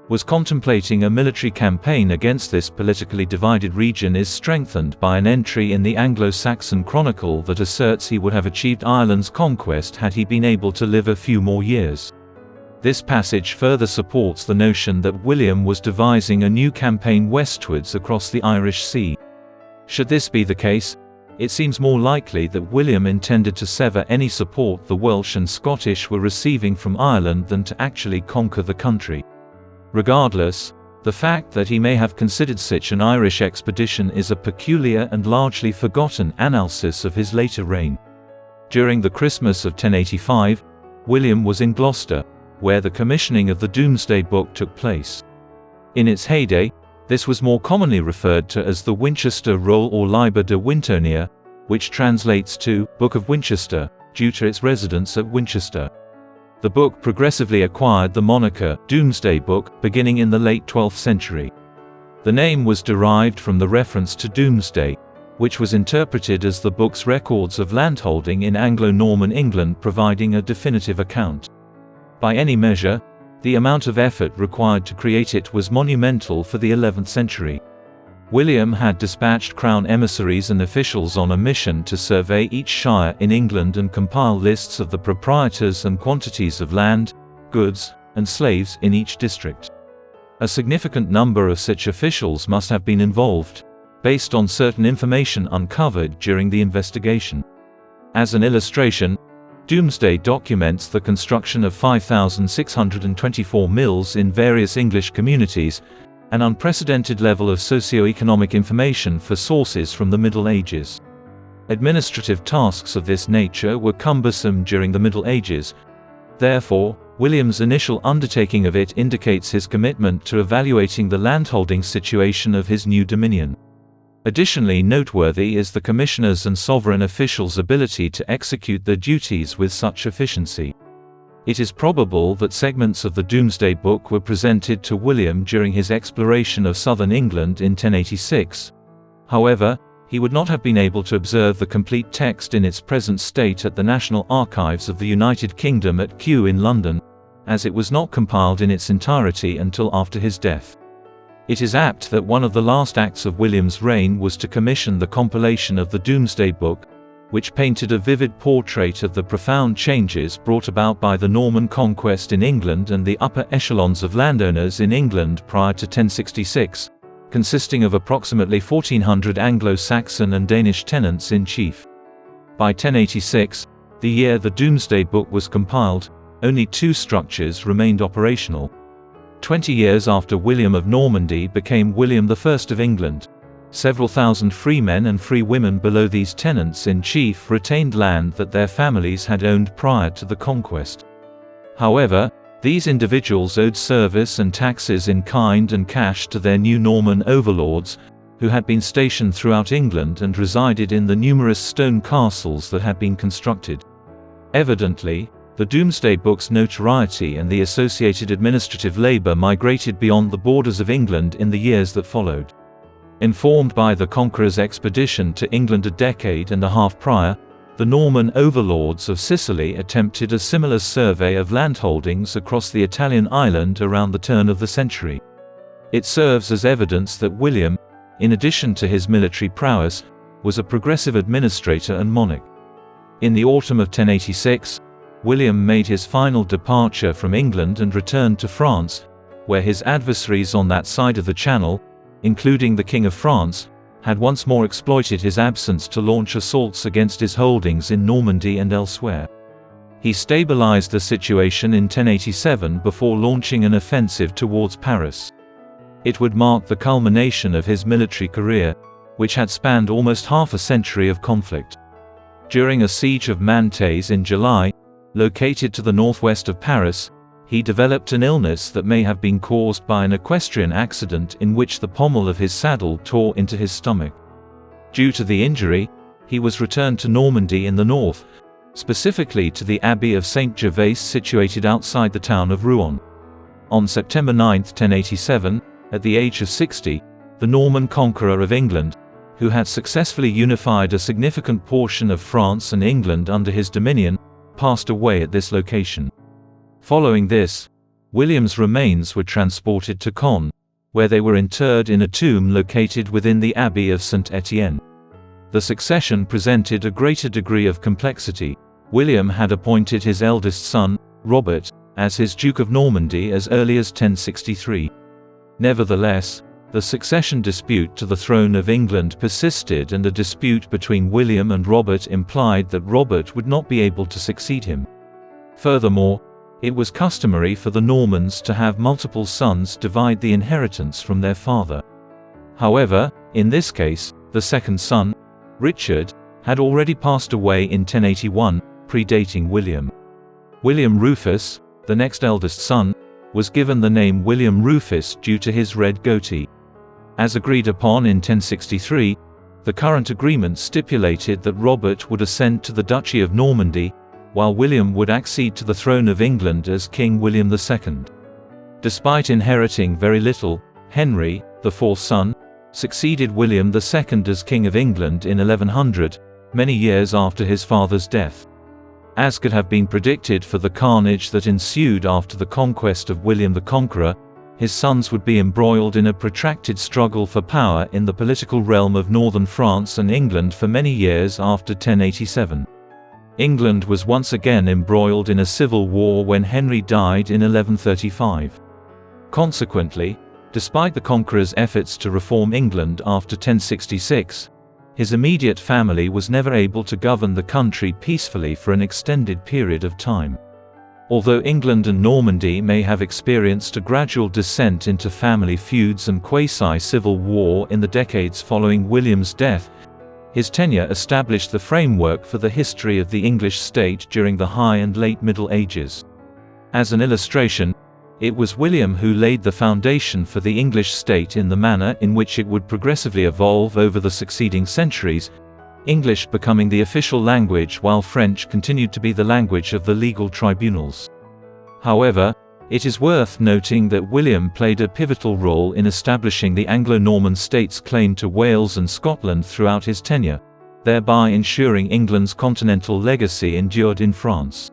was contemplating a military campaign against this politically divided region is strengthened by an entry in the Anglo-Saxon Chronicle that asserts he would have achieved Ireland's conquest had he been able to live a few more years. This passage further supports the notion that William was devising a new campaign westwards across the Irish Sea. Should this be the case, it seems more likely that William intended to sever any support the Welsh and Scottish were receiving from Ireland than to actually conquer the country. Regardless, the fact that he may have considered such an Irish expedition is a peculiar and largely forgotten analysis of his later reign. During the Christmas of 1085, William was in Gloucester, where the commissioning of the Domesday Book took place. In its heyday, this was more commonly referred to as the Winchester Roll or Liber de Wintonia, which translates to Book of Winchester, due to its residence at Winchester. The book progressively acquired the moniker Domesday Book beginning in the late 12th century. The name was derived from the reference to Domesday, which was interpreted as the book's records of landholding in Anglo-Norman England providing a definitive account. By any measure, the amount of effort required to create it was monumental for the 11th century. William had dispatched crown emissaries and officials on a mission to survey each shire in England and compile lists of the proprietors and quantities of land, goods, and slaves in each district. A significant number of such officials must have been involved, based on certain information uncovered during the investigation. As an illustration, Domesday documents the construction of 5,624 mills in various English communities, an unprecedented level of socio-economic information for sources from the Middle Ages. Administrative tasks of this nature were cumbersome during the Middle Ages. Therefore, William's initial undertaking of it indicates his commitment to evaluating the landholding situation of his new dominion. Additionally noteworthy is the commissioners' and sovereign officials' ability to execute their duties with such efficiency. It is probable that segments of the Domesday Book were presented to William during his exploration of southern England in 1086. However, he would not have been able to observe the complete text in its present state at the National Archives of the United Kingdom at Kew in London, as it was not compiled in its entirety until after his death. It is apt that one of the last acts of William's reign was to commission the compilation of the Domesday Book, which painted a vivid portrait of the profound changes brought about by the Norman conquest in England and the upper echelons of landowners in England prior to 1066, consisting of approximately 1,400 Anglo-Saxon and Danish tenants-in-chief. By 1086, the year the Domesday Book was compiled, only 2 structures remained operational. 20 years after William of Normandy became William I of England, several thousand free men and free women below these tenants-in-chief retained land that their families had owned prior to the conquest. However, these individuals owed service and taxes in kind and cash to their new Norman overlords, who had been stationed throughout England and resided in the numerous stone castles that had been constructed. Evidently, the Domesday Book's notoriety and the associated administrative labor migrated beyond the borders of England in the years that followed. Informed by the Conqueror's expedition to England a decade and a half prior, the Norman overlords of Sicily attempted a similar survey of landholdings across the Italian island around the turn of the century. It serves as evidence that William, in addition to his military prowess, was a progressive administrator and monarch. In the autumn of 1086, William made his final departure from England and returned to France, where his adversaries on that side of the Channel, including the King of France, had once more exploited his absence to launch assaults against his holdings in Normandy and elsewhere. He stabilized the situation in 1087 before launching an offensive towards Paris. It would mark the culmination of his military career, which had spanned almost half a century of conflict. During a siege of Mantes in July, located to the northwest of Paris, he developed an illness that may have been caused by an equestrian accident in which the pommel of his saddle tore into his stomach. Due to the injury, he was returned to Normandy in the north, specifically to the Abbey of Saint Gervais situated outside the town of Rouen. On September 9, 1087, at the age of 60, the Norman conqueror of England, who had successfully unified a significant portion of France and England under his dominion, passed away at this location. Following this, William's remains were transported to Caen, where they were interred in a tomb located within the Abbey of St. Etienne. The succession presented a greater degree of complexity. William had appointed his eldest son, Robert, as his Duke of Normandy as early as 1063. Nevertheless, the succession dispute to the throne of England persisted, and a dispute between William and Robert implied that Robert would not be able to succeed him. Furthermore, it was customary for the Normans to have multiple sons divide the inheritance from their father. However, in this case, the second son, Richard, had already passed away in 1081, predating William. William Rufus, the next eldest son, was given the name William Rufus due to his red goatee. As agreed upon in 1063, the current agreement stipulated that Robert would ascend to the Duchy of Normandy, while William would accede to the throne of England as King William II. Despite inheriting very little, Henry, the fourth son, succeeded William II as King of England in 1100, many years after his father's death. As could have been predicted for the carnage that ensued after the conquest of William the Conqueror, his sons would be embroiled in a protracted struggle for power in the political realm of northern France and England for many years after 1087. England was once again embroiled in a civil war when Henry died in 1135. Consequently, despite the conqueror's efforts to reform England after 1066, his immediate family was never able to govern the country peacefully for an extended period of time. Although England and Normandy may have experienced a gradual descent into family feuds and quasi-civil war in the decades following William's death, his tenure established the framework for the history of the English state during the High and Late Middle Ages. As an illustration, it was William who laid the foundation for the English state in the manner in which it would progressively evolve over the succeeding centuries, English becoming the official language while French continued to be the language of the legal tribunals. However, It is worth noting that William played a pivotal role in establishing the Anglo-Norman states' claim to Wales and Scotland throughout his tenure, thereby ensuring England's continental legacy endured in France.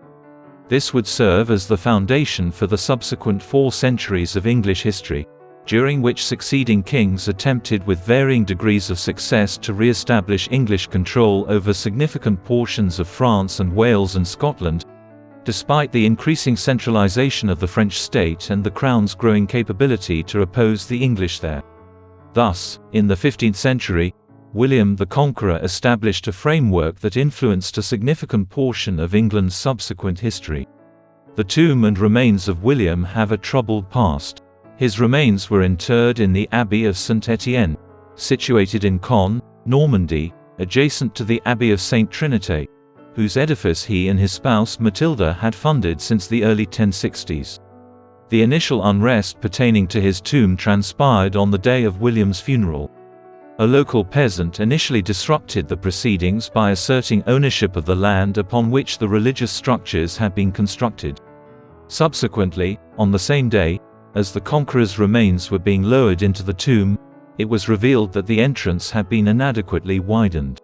This would serve as the foundation for the subsequent 4 centuries of English history, during which succeeding kings attempted with varying degrees of success to re-establish English control over significant portions of France and Wales and Scotland, despite the increasing centralization of the French state and the Crown's growing capability to oppose the English there. Thus, in the 15th century, William the Conqueror established a framework that influenced a significant portion of England's subsequent history. The tomb and remains of William have a troubled past. His remains were interred in the Abbey of St. Etienne, situated in Caen, Normandy, adjacent to the Abbey of St. Trinité, whose edifice he and his spouse Matilda had funded since the early 1060s. The initial unrest pertaining to his tomb transpired on the day of William's funeral. A local peasant initially disrupted the proceedings by asserting ownership of the land upon which the religious structures had been constructed. Subsequently, on the same day, as the conqueror's remains were being lowered into the tomb, it was revealed that the entrance had been inadequately widened.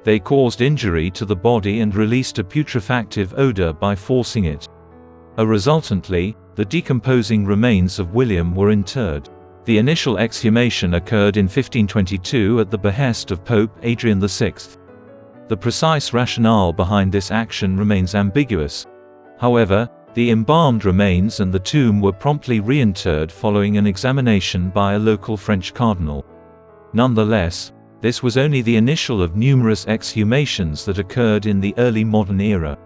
They caused injury to the body and released a putrefactive odor by forcing it. Resultantly, the decomposing remains of William were interred. The initial exhumation occurred in 1522 at the behest of Pope Adrian VI. The precise rationale behind this action remains ambiguous. However, the embalmed remains and the tomb were promptly reinterred following an examination by a local French cardinal. Nonetheless, this was only the initial of numerous exhumations that occurred in the early modern era.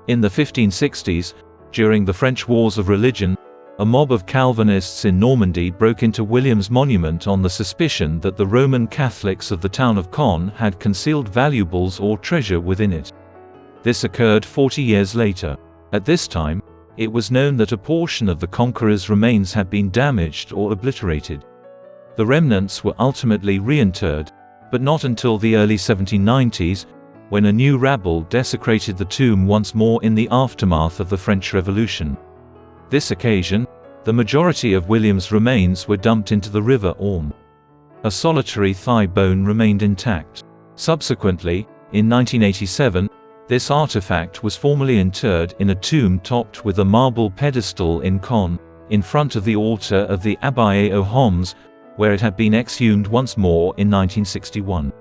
In the 1560s, during the French Wars of Religion, a mob of Calvinists in Normandy broke into William's monument on the suspicion that the Roman Catholics of the town of Caen had concealed valuables or treasure within it. This occurred 40 years later. At this time, it was known that a portion of the conqueror's remains had been damaged or obliterated. The remnants were ultimately reinterred, but not until the early 1790s, when a new rabble desecrated the tomb once more in the aftermath of the French Revolution. This occasion, the majority of William's remains were dumped into the River Orme. A solitary thigh bone remained intact. Subsequently, in 1987, this artifact was formally interred in a tomb topped with a marble pedestal in Caen, in front of the altar of the Abbaye aux Hommes, where it had been exhumed once more in 1961.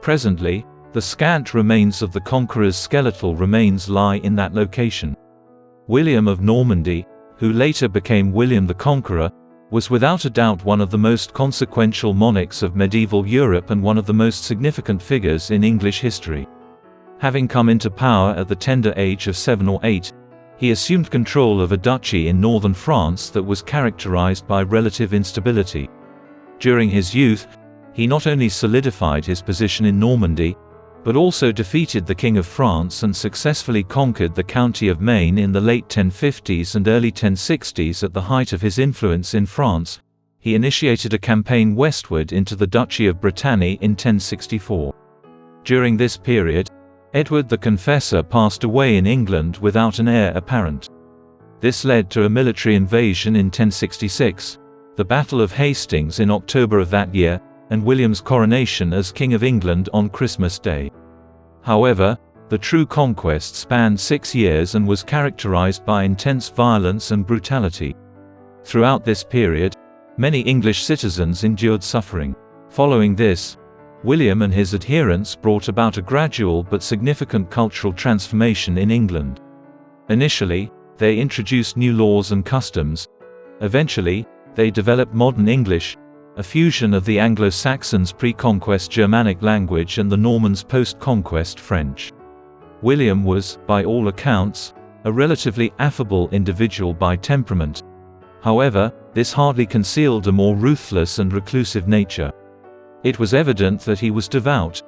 Presently, the scant remains of the conqueror's skeletal remains lie in that location. William of Normandy, who later became William the Conqueror, was without a doubt one of the most consequential monarchs of medieval Europe and one of the most significant figures in English history. Having come into power at the tender age of 7 or 8, he assumed control of a duchy in northern France that was characterized by relative instability. During his youth, he not only solidified his position in Normandy, but also defeated the King of France and successfully conquered the county of Maine in the late 1050s and early 1060s. At the height of his influence in France, he initiated a campaign westward into the Duchy of Brittany in 1064. During this period, Edward the Confessor passed away in England without an heir apparent. This led to a military invasion in 1066, the Battle of Hastings in October of that year, and William's coronation as King of England on Christmas Day. However, the true conquest spanned 6 years and was characterized by intense violence and brutality. Throughout this period, many English citizens endured suffering. Following this, William and his adherents brought about a gradual but significant cultural transformation in England. Initially, they introduced new laws and customs. Eventually, they developed modern English, a fusion of the Anglo-Saxons' pre-conquest Germanic language and the Normans' post-conquest French. William was, by all accounts, a relatively affable individual by temperament. However, this hardly concealed a more ruthless and reclusive nature. It was evident that he was devout.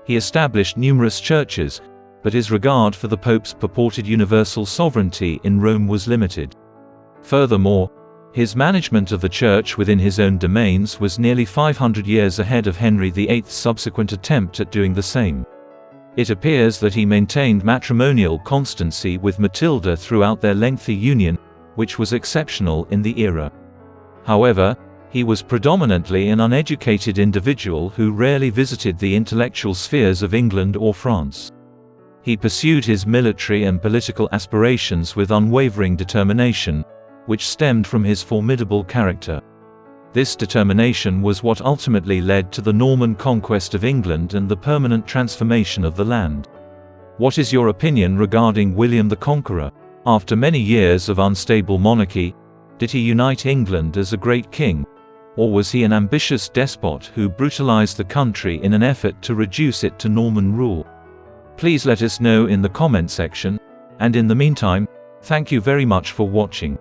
He established numerous churches, but his regard for the Pope's purported universal sovereignty in Rome was limited. Furthermore, his management of the church within his own domains was nearly 500 years ahead of Henry VIII's subsequent attempt at doing the same. It appears that he maintained matrimonial constancy with Matilda throughout their lengthy union, which was exceptional in the era. However, he was predominantly an uneducated individual who rarely visited the intellectual spheres of England or France. He pursued his military and political aspirations with unwavering determination, which stemmed from his formidable character. This determination was what ultimately led to the Norman conquest of England and the permanent transformation of the land. What is your opinion regarding William the Conqueror? After many years of unstable monarchy, did he unite England as a great king? Or was he an ambitious despot who brutalized the country in an effort to reduce it to Norman rule? Please let us know in the comment section, and in the meantime, thank you very much for watching.